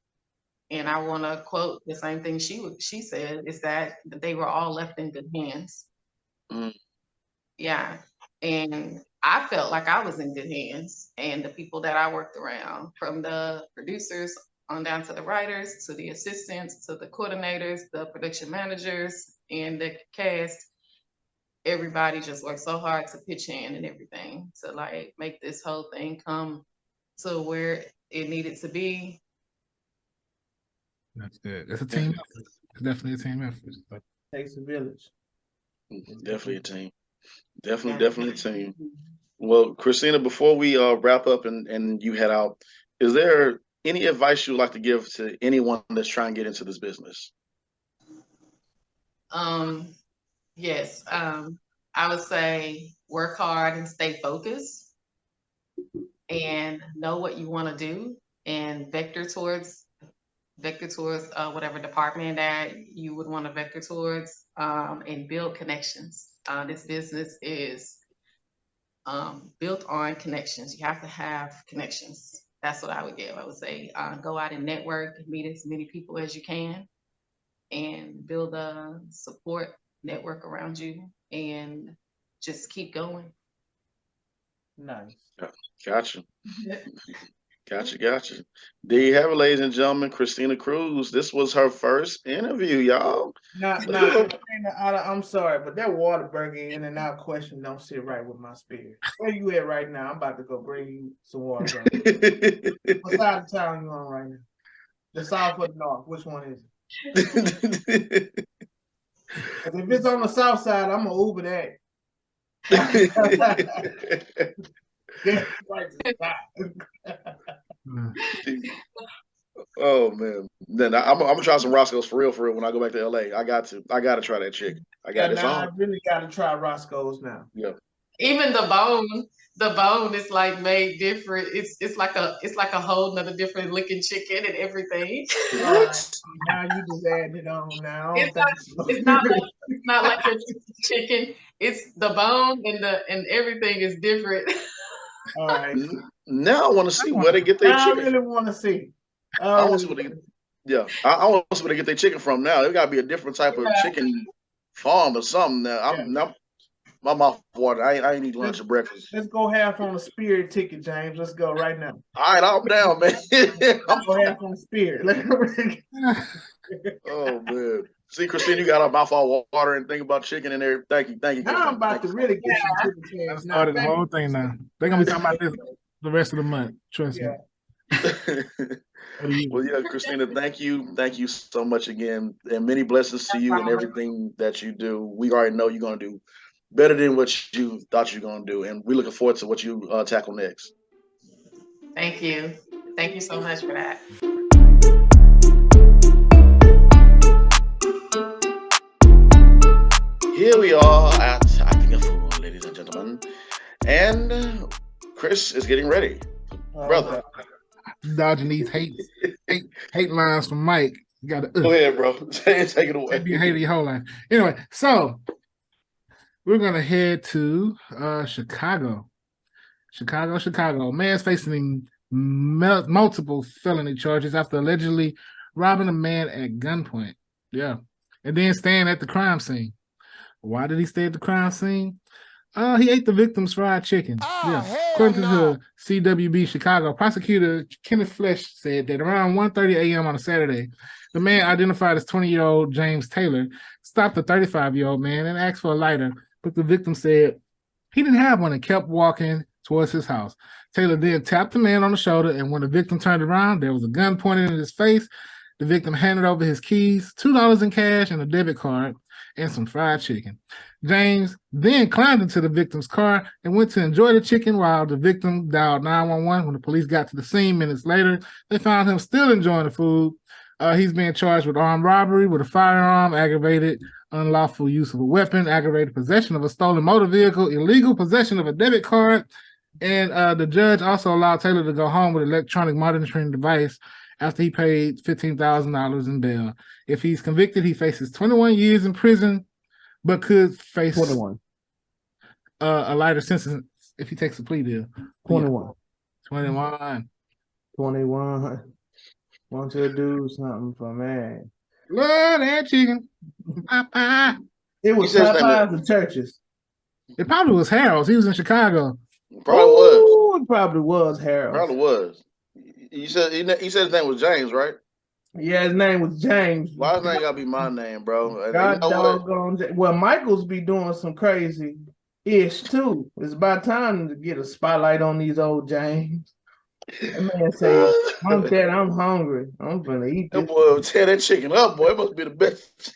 and I want to quote the same thing she said, is that they were all left in good hands. Mm. Yeah. And I felt like I was in good hands, and the people that I worked around, from the producers on down to the writers, to the assistants, to the coordinators, the production managers, and the cast, everybody just worked so hard to pitch in and everything to like make this whole thing come to where it needed to be. That's good. It's a team effort. It's definitely a team effort. But Takes a village. Definitely a team. Definitely a team. Well, Christina, before we wrap up and you head out, is there any advice you would like to give to anyone that's trying to get into this business? Yes. I would say work hard and stay focused, and know what you want to do, and vector towards whatever department that you would want to vector towards, and build connections. This business is built on connections. You have to have connections. That's what I would give. I would say go out and network, meet as many people as you can, and build a support network around you, and just keep going. Nice. Gotcha. Gotcha. There you have it, ladies and gentlemen. Christina Cruise. This was her first interview, y'all. I'm sorry, but that Whataburger in and out question don't sit right with my spirit. Where you at right now? I'm about to go bring you some Whataburger. What side of town you on right now? The south or the north? Which one is it? If it's on the south side, I'm gonna Uber that. Oh man, then I'm gonna try some Roscoe's for real when I go back to LA. I got to try that chicken. I really got to try Roscoe's now. Yeah. Even the bone is like made different. It's like a whole nother different looking chicken and everything. What? Now you just adding it on now. It's not like your chicken. It's the bone and everything is different. All right. Now I want to see where they get their chicken. I really want to see. I want to see where they get. Yeah, I want to see where they get their chicken from. Now it got to be a different type of chicken farm or something. Now my mouth water. I ain't eat lunch or breakfast. Let's go half on the Spirit ticket, James. Let's go right now. All right, I'm down, man. I'm go half on the Spirit. Oh man. See, Christine, you got our mouth all water and think about chicken in there. Thank you. Now I'm about to really get some chicken. I started the whole thing now. They're gonna be talking about this the rest of the month. Trust me. Well, yeah, Christina, thank you so much again, and many blessings to you and everything that you do. We already know you're gonna do better than what you thought you're gonna do, and we're looking forward to what you tackle next. Thank you. Thank you so much for that. Here we are at Acting a Fool, ladies and gentlemen, and Chris is getting ready, brother. Dodging these hate lines from Mike. You gotta Go ahead, bro. Take it away. be a hater your whole life. Anyway, so we're gonna head to Chicago. Chicago. Man's facing multiple felony charges after allegedly robbing a man at gunpoint. Yeah, and then staying at the crime scene. Why did he stay at the crime scene? He ate the victim's fried chicken. According to the CWB Chicago, prosecutor Kenneth Flesh said that around 1:30 a.m. on a Saturday, the man identified as 20-year-old James Taylor stopped the 35-year-old man and asked for a lighter, but the victim said he didn't have one and kept walking towards his house. Taylor then tapped the man on the shoulder, and when the victim turned around, there was a gun pointed in his face. The victim handed over his keys, $2 in cash, and a debit card, and some fried chicken. James then climbed into the victim's car and went to enjoy the chicken while the victim dialed 911. When the police got to the scene minutes later, they found him still enjoying the food. He's being charged with armed robbery with a firearm, aggravated unlawful use of a weapon, aggravated possession of a stolen motor vehicle, illegal possession of a debit card, and the judge also allowed Taylor to go home with an electronic monitoring device after he paid $15,000 in bail. If he's convicted, he faces 21 years in prison, but could face 21. A lighter sentence if he takes a plea deal. 21. 21. 21. Want to do something for me? Love that chicken. Popeye. It was Popeyes and churches. It probably was Harold's. He was in Chicago. Probably was. It probably was Harold's. Probably was. You said his name was James, right? Yeah, his name was James. Why his name gotta be my name, bro? God doggone. Well, Michael's be doing some crazy ish too. It's about time to get a spotlight on these old James. That man say, "I'm dead. I'm hungry. I'm gonna eat this." That boy tear that chicken up, boy. It must be the best.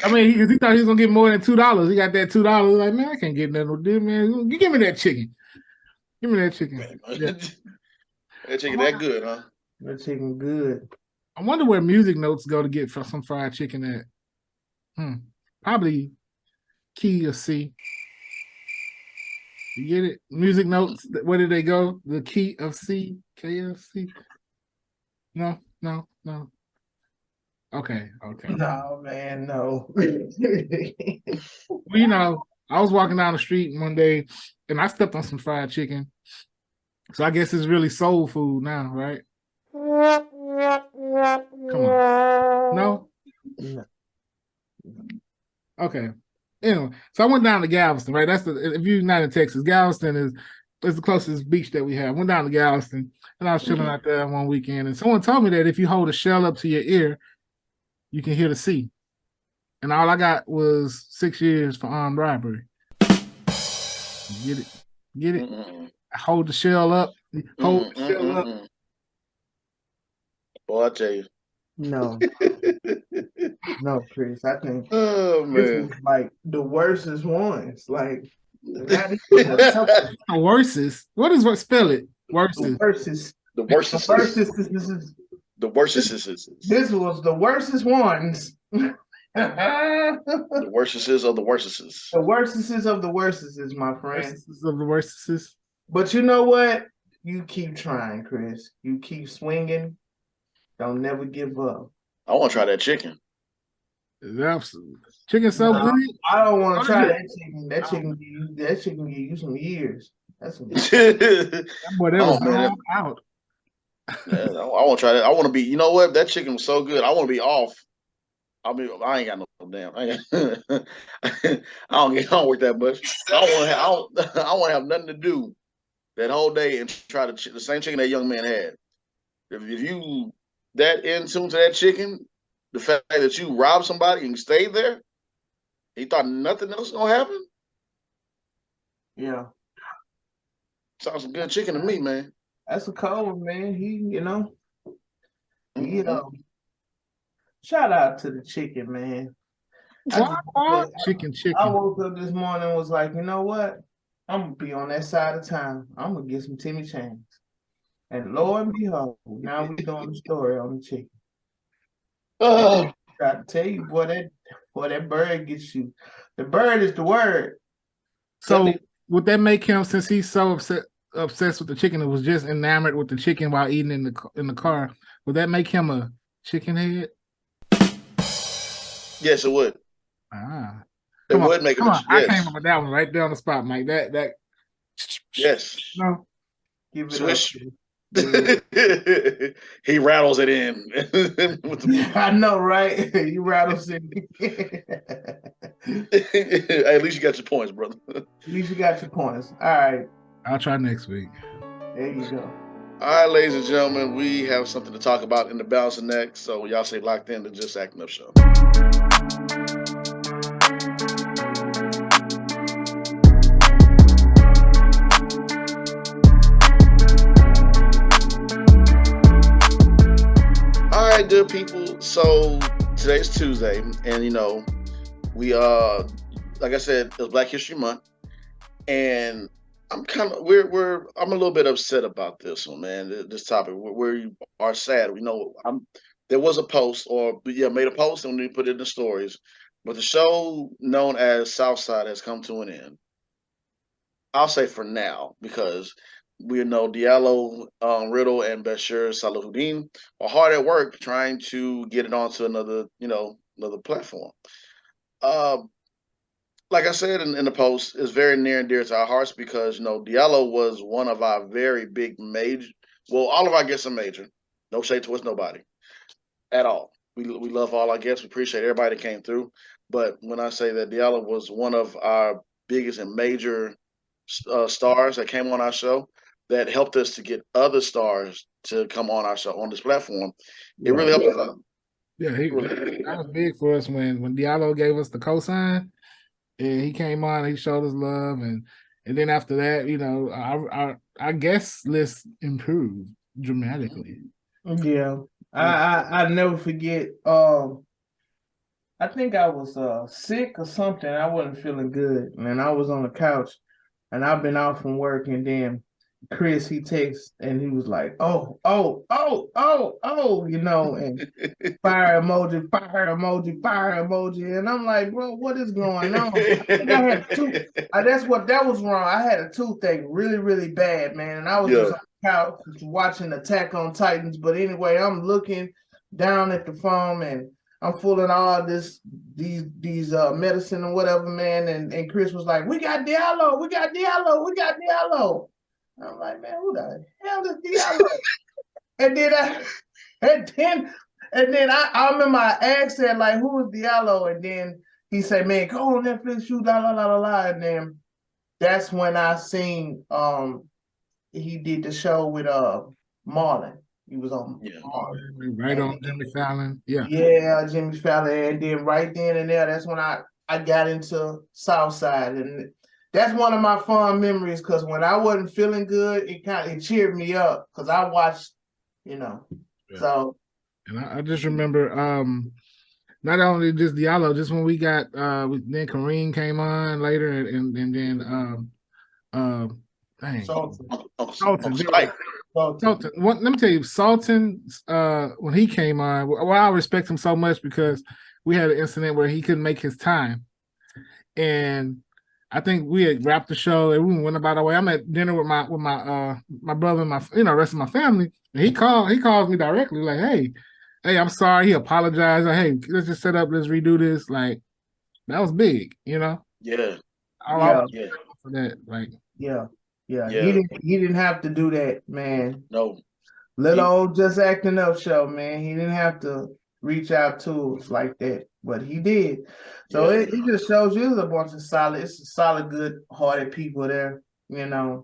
I mean, he thought he was gonna get more than $2. He got that $2. Like, man, I can't get nothing with this, man. You give me that chicken. Give me that chicken. Yeah. That chicken that good, huh? That chicken good. I wonder where music notes go to get some fried chicken at. Probably key or C. You get it? Music notes. Where did they go? The key of C, KFC. No. Okay. No, man, no. Well, I was walking down the street one day and I stepped on some fried chicken. So I guess it's really soul food now, right? Come on. No? Okay. Anyway, so I went down to Galveston, right? If you're not in Texas, Galveston is the closest beach that we have. Went down to Galveston and I was chilling out there one weekend, and someone told me that if you hold a shell up to your ear, you can hear the sea. And all I got was 6 years for armed robbery. Get it? Hold the shell up. Hold the shell up. Boy, I tell you. No, Chris. I think this was like the worstest ones. Like the worstest. What spell it? Worstest. The worstest. The worstest. This was the worstest ones. The worstest of the worstest. The worstest of the worstest, my friend. Worstest of the worstest. But you know what? You keep trying, Chris. You keep swinging. Don't never give up. I want to try that chicken. Chicken so good. I don't want to try that chicken. That chicken give you some years. That's some that boy, that was out. Yeah, I want to try that. I want to be. You know what? That chicken was so good. I want to be off. I ain't got no damn. I don't work that much. I want to have nothing to do that whole day and try the same chicken that young man had. If you that in tune to that chicken, the fact that you robbed somebody and stayed there, he thought nothing else was gonna happen. Yeah, Sounds some good chicken to me, man. That's a cold one, man. He Mhm. shout out to the chicken, man. Chicken. I woke up this morning and was like, you know what? I'm gonna be on that side of town. I'm gonna get some Timmy Chains. And lo and behold, now we doing the story on the chicken. Oh, I got to tell you, boy, that bird gets you. The bird is the word. So would that make him, since he's so obsessed with the chicken, and was just enamored with the chicken while eating in the car, would that make him a chicken head? yes, it would. Ah, It would make him. come on. I Yes, came up with that one right there on the spot, Mike. That. yes. No. Give it Swish. up. He rattles it in. I know, right? You rattle city. At least you got your points, brother. At least you got your points. All right. I'll try next week. There you go. All right, ladies and gentlemen, we have something to talk about in the balancing act. So y'all stay locked in to Just Acting Up Show. All right, good people. So today's Tuesday, and we like I said, it's Black History Month, and I'm a little bit upset about this one, man. This topic, we are sad. There was a post, made a post, and we put it in the stories, but the show known as Southside has come to an end. I'll say for now, because we know Diallo, Riddle, and Bashir Salahuddin are hard at work trying to get it onto another platform. Like I said in the post, is very near and dear to our hearts because Diallo was one of our very big major. Well, all of our guests are major. No shade towards nobody at all. We love all our guests. We appreciate everybody that came through. But when I say that Diallo was one of our biggest and major stars that came on our show, that helped us to get other stars to come on our show on this platform, it really helped us out. Yeah, that was big for us when Diallo gave us the cosign. And he came on, he showed us love, and then after that, our guest list improved dramatically. Yeah, I never forget. I think I was sick or something. I wasn't feeling good, and I was on the couch, and I've been out from work, and then Chris, he texts and he was like, oh, and fire emoji. And I'm like, bro, what is going on? I think I had that was wrong. I had a toothache really, really bad, man. And I was just on the couch watching Attack on Titans. But anyway, I'm looking down at the phone and I'm fooling all these medicine and whatever, man. And Chris was like, we got Diallo. I'm like, man, who the hell is Diallo? and then I remember I asked that, like, who is Diallo? And then he said, man, go on Netflix, shoot, la la la la la. And then that's when I seen he did the show with Marlon. He was on Marlon. Right on Jimmy Fallon. Yeah. Yeah, Jimmy Fallon. And then right then and there, that's when I got into Southside. And that's one of my fond memories because when I wasn't feeling good, it cheered me up because I watched, Yeah. So. And I just remember not only just Diallo, just when we got then Kareem came on later and then Sultan. Sultan. Let me tell you, Sultan, when he came on, well, I respect him so much because we had an incident where he couldn't make his time. And I think we had wrapped the show and we went about our way. I'm at dinner with my brother and my rest of my family. And he calls me directly, like, hey, I'm sorry. He apologized. Like, hey, let's just set up, let's redo this. Like, that was big, Yeah. For that, like. Yeah. He didn't have to do that, man. No. Little old Just Acting Up show, man. He didn't have to reach out to us like that, but he did. So it just shows you there's a bunch of solid, good-hearted people there. The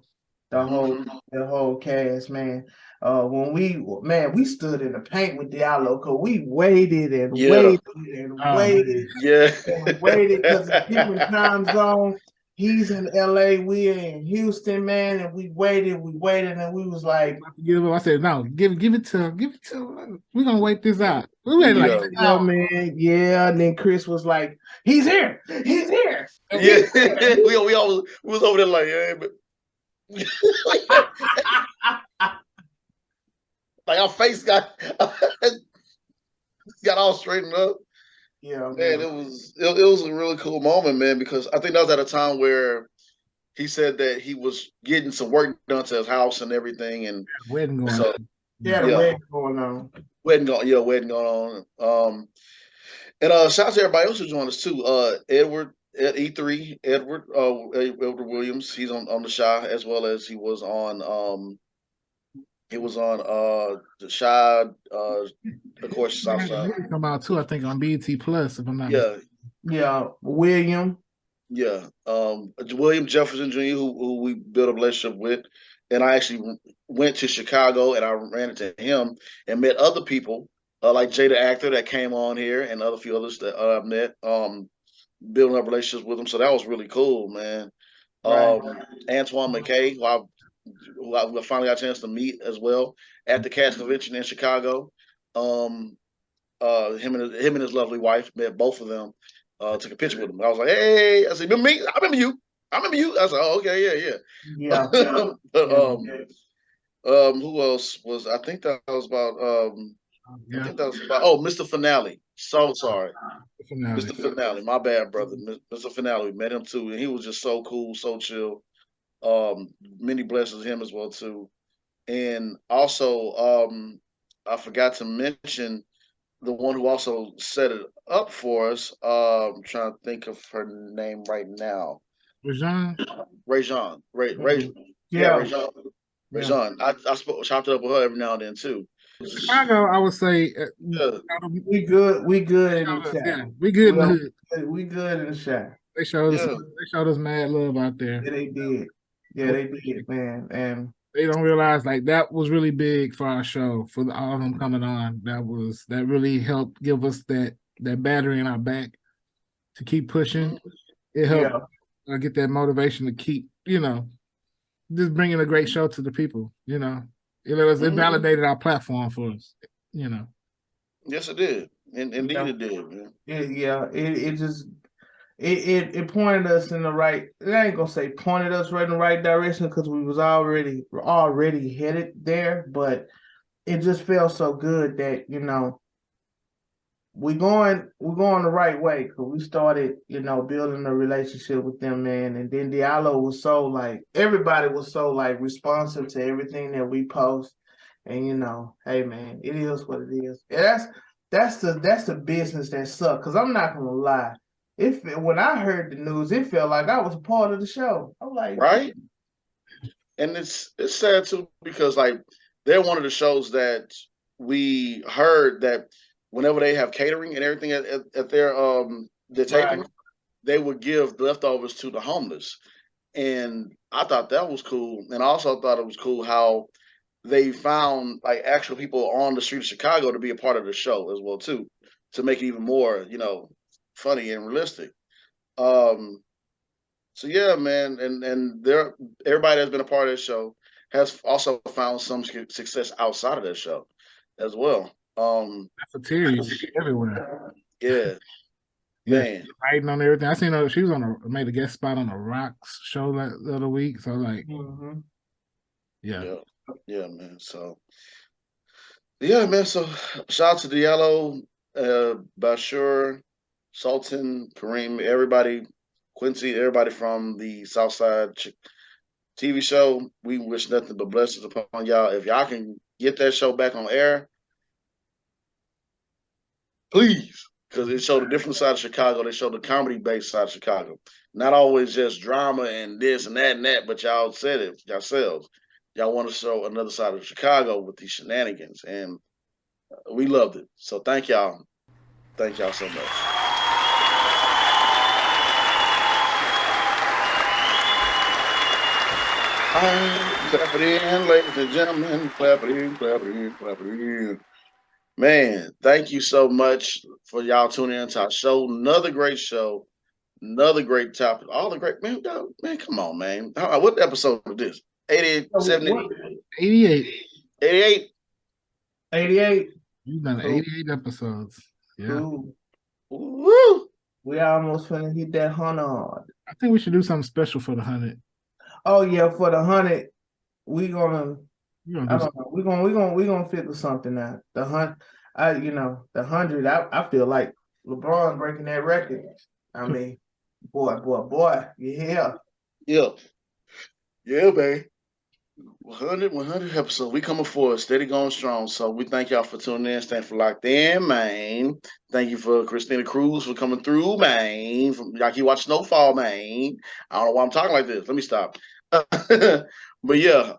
whole cast, man. When we stood in the paint with Diallo, because we waited and waited and waited. Yeah. And waited because it's different time zone. he's in LA, we in Houston, man, and we waited, and we was like, I said, no, give it to him. We're gonna wait this out. We waited like yeah, man, yeah. And then Chris was like, he's here. Yeah, we was over there like, yeah, but like our face got all straightened up. Yeah, man, it was a really cool moment, man, because I think that was at a time where he said that he was getting some work done to his house and everything, and wedding going so on. wedding going on. Wedding going on. And shout out to everybody else who joined us too. Edward at E3, Edward Williams, he's on the Shy, as well as he was on the Shy, of course, Southside. Come out too, I think, on BET Plus, if I'm not mistaken. Yeah, William. Yeah, William Jefferson Jr., who we built a relationship with, and I actually went to Chicago and I ran into him and met other people like Jay the actor that came on here and other few others that I've met, building up relationships with them. So that was really cool, man. Right. Antoine McKay, who I finally got a chance to meet as well at the Cast Convention in Chicago. Him and his lovely wife, met both of them. Took a picture with him. I was like, hey, I said, remember me? I remember you. I said, oh, okay, yeah. But who else was? I think that was about. I think that was about. Oh, Mr. Finale. So sorry, Mr. Finale. My bad, brother. Mr. Finale. We met him too, and he was just so cool, so chill. Many blessings him as well too, and also I forgot to mention the one who also set it up for us. I'm trying to think of her name right now. Rajon. Yeah, Rajon. I chopped it up with her every now and then too. Chicago, I would say, we good. We good in the chat. Yeah, we good in the hood. We good in the chat. They showed us mad love out there. Yeah, they did. Yeah, they did, man. And they don't realize like that was really big for our show, for all of them coming on. That really helped give us that battery in our back to keep pushing. It helped get that motivation to keep, just bringing a great show to the people. It validated our platform for us. Yes, it did. Indeed, it did, man. It pointed us in the right. I ain't gonna say pointed us right in the right direction because we was already headed there, but it just felt so good that we're going the right way because we started building a relationship with them, man. And then Diallo was so like everybody was so like responsive to everything that we post, and hey man, it is what it is. And that's the business that sucks. Because I'm not gonna lie. When I heard the news, it felt like I was a part of the show. I'm like, right. And it's sad too because like they're one of the shows that we heard that whenever they have catering and everything at their taping, they would give leftovers to the homeless, and I thought that was cool. And I also thought it was cool how they found like actual people on the street of Chicago to be a part of the show as well too, to make it even more funny and realistic. So yeah, man, and everybody that's been a part of this show has also found some success outside of that show as well. Cafeteria everywhere. Yeah. Man, writing on everything. I seen her. She was made a guest spot on the Rocks show the other week. So like, yeah, man. So yeah, man. So shout out to Diallo, Bashir, Sultan, Kareem, everybody, Quincy, everybody from the Southside TV show. We wish nothing but blessings upon y'all. If y'all can get that show back on air, please, because it showed a different side of Chicago. They showed the comedy-based side of Chicago. Not always just drama and this and that, but y'all said it yourselves. Y'all want to show another side of Chicago with these shenanigans, and we loved it. So thank y'all. Thank y'all so much. Clap it in, ladies and gentlemen. Clap it in, clap it in, clap it in. Man, thank you so much for y'all tuning in to our show. Another great show. Another great topic. All the great man, come on, man. What episode is this? 88, 70, 88. 88? 88. You've done 88 episodes. Yeah. Ooh. Woo! We almost finna hit that 100. I think we should do something special for the 100. Oh yeah, for the 100, we gonna. We're I gonna do don't know. We gonna figure something out. The 100, the 100. I feel like LeBron breaking that record. I mean, boy, yeah. Yeah, babe. 100 episodes. We coming forward, steady going strong. So we thank y'all for tuning in, staying for locked in, man. Thank you for Christina Cruise for coming through, man. Y'all keep watching Snowfall, man. I don't know why I'm talking like this. Let me stop. But yeah,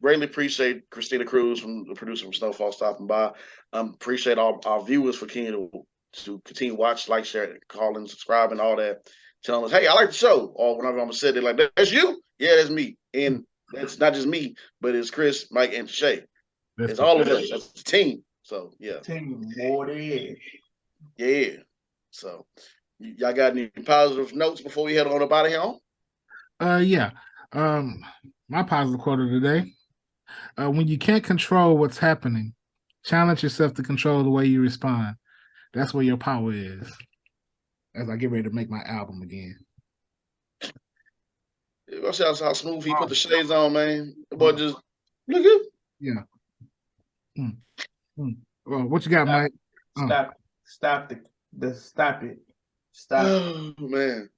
greatly appreciate Christina Cruise, from the producer from Snowfall, stopping by. Appreciate all our viewers for continuing to continue to watch, like, share, call, and subscribe, and all that. Telling us, hey, I like the show. Or whenever I'm said, they're like, that's you? Yeah, that's me. And that's not just me, but it's Chris, Mike, and Shay. It's all of us. That's the team. So yeah. Team more than yeah. So y'all got any positive notes before we head on up out of here? Yeah. My positive quote of the day. When you can't control what's happening, challenge yourself to control the way you respond. That's where your power is. As I get ready to make my album again. I see how smooth he put the shades on, man. The boy just look good. Yeah. Well, what you got, Mike? Stop it. Oh man.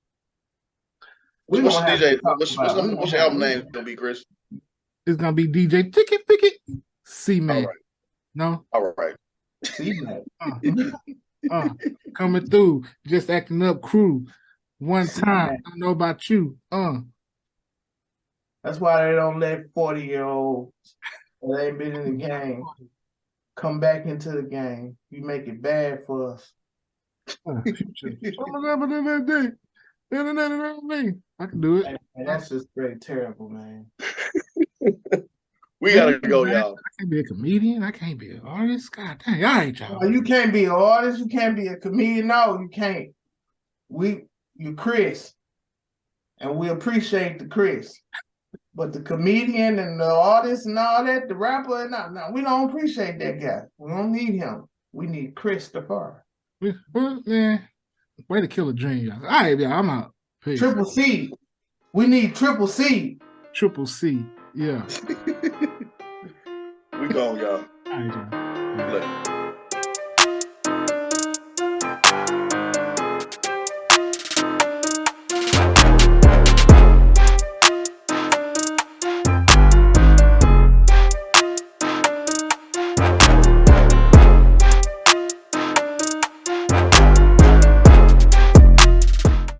What's your album name gonna be, Chris? It's gonna be DJ Ticket C-Man. All right. No? All right. C-Man. Coming through, just acting up crew. One time. I don't know about you. That's why they don't let 40-year-olds that ain't been in the game come back into the game. You make it bad for us. I can do it. And that's just very terrible, man. We gotta go, y'all. I can't be a comedian. I can't be an artist. God dang, all right, y'all. You can't be an artist. You can't be a comedian. No, you can't. You Chris, and we appreciate the Chris, but the comedian and the artist and all that, the rapper, no, we don't appreciate that guy. We don't need him. We need Christopher. Man, way to kill a dream, y'all. All right, y'all, I'm out. Peace. Triple C. We need Triple C. Triple C. Yeah. We gone, y'all. All right, y'all. Later.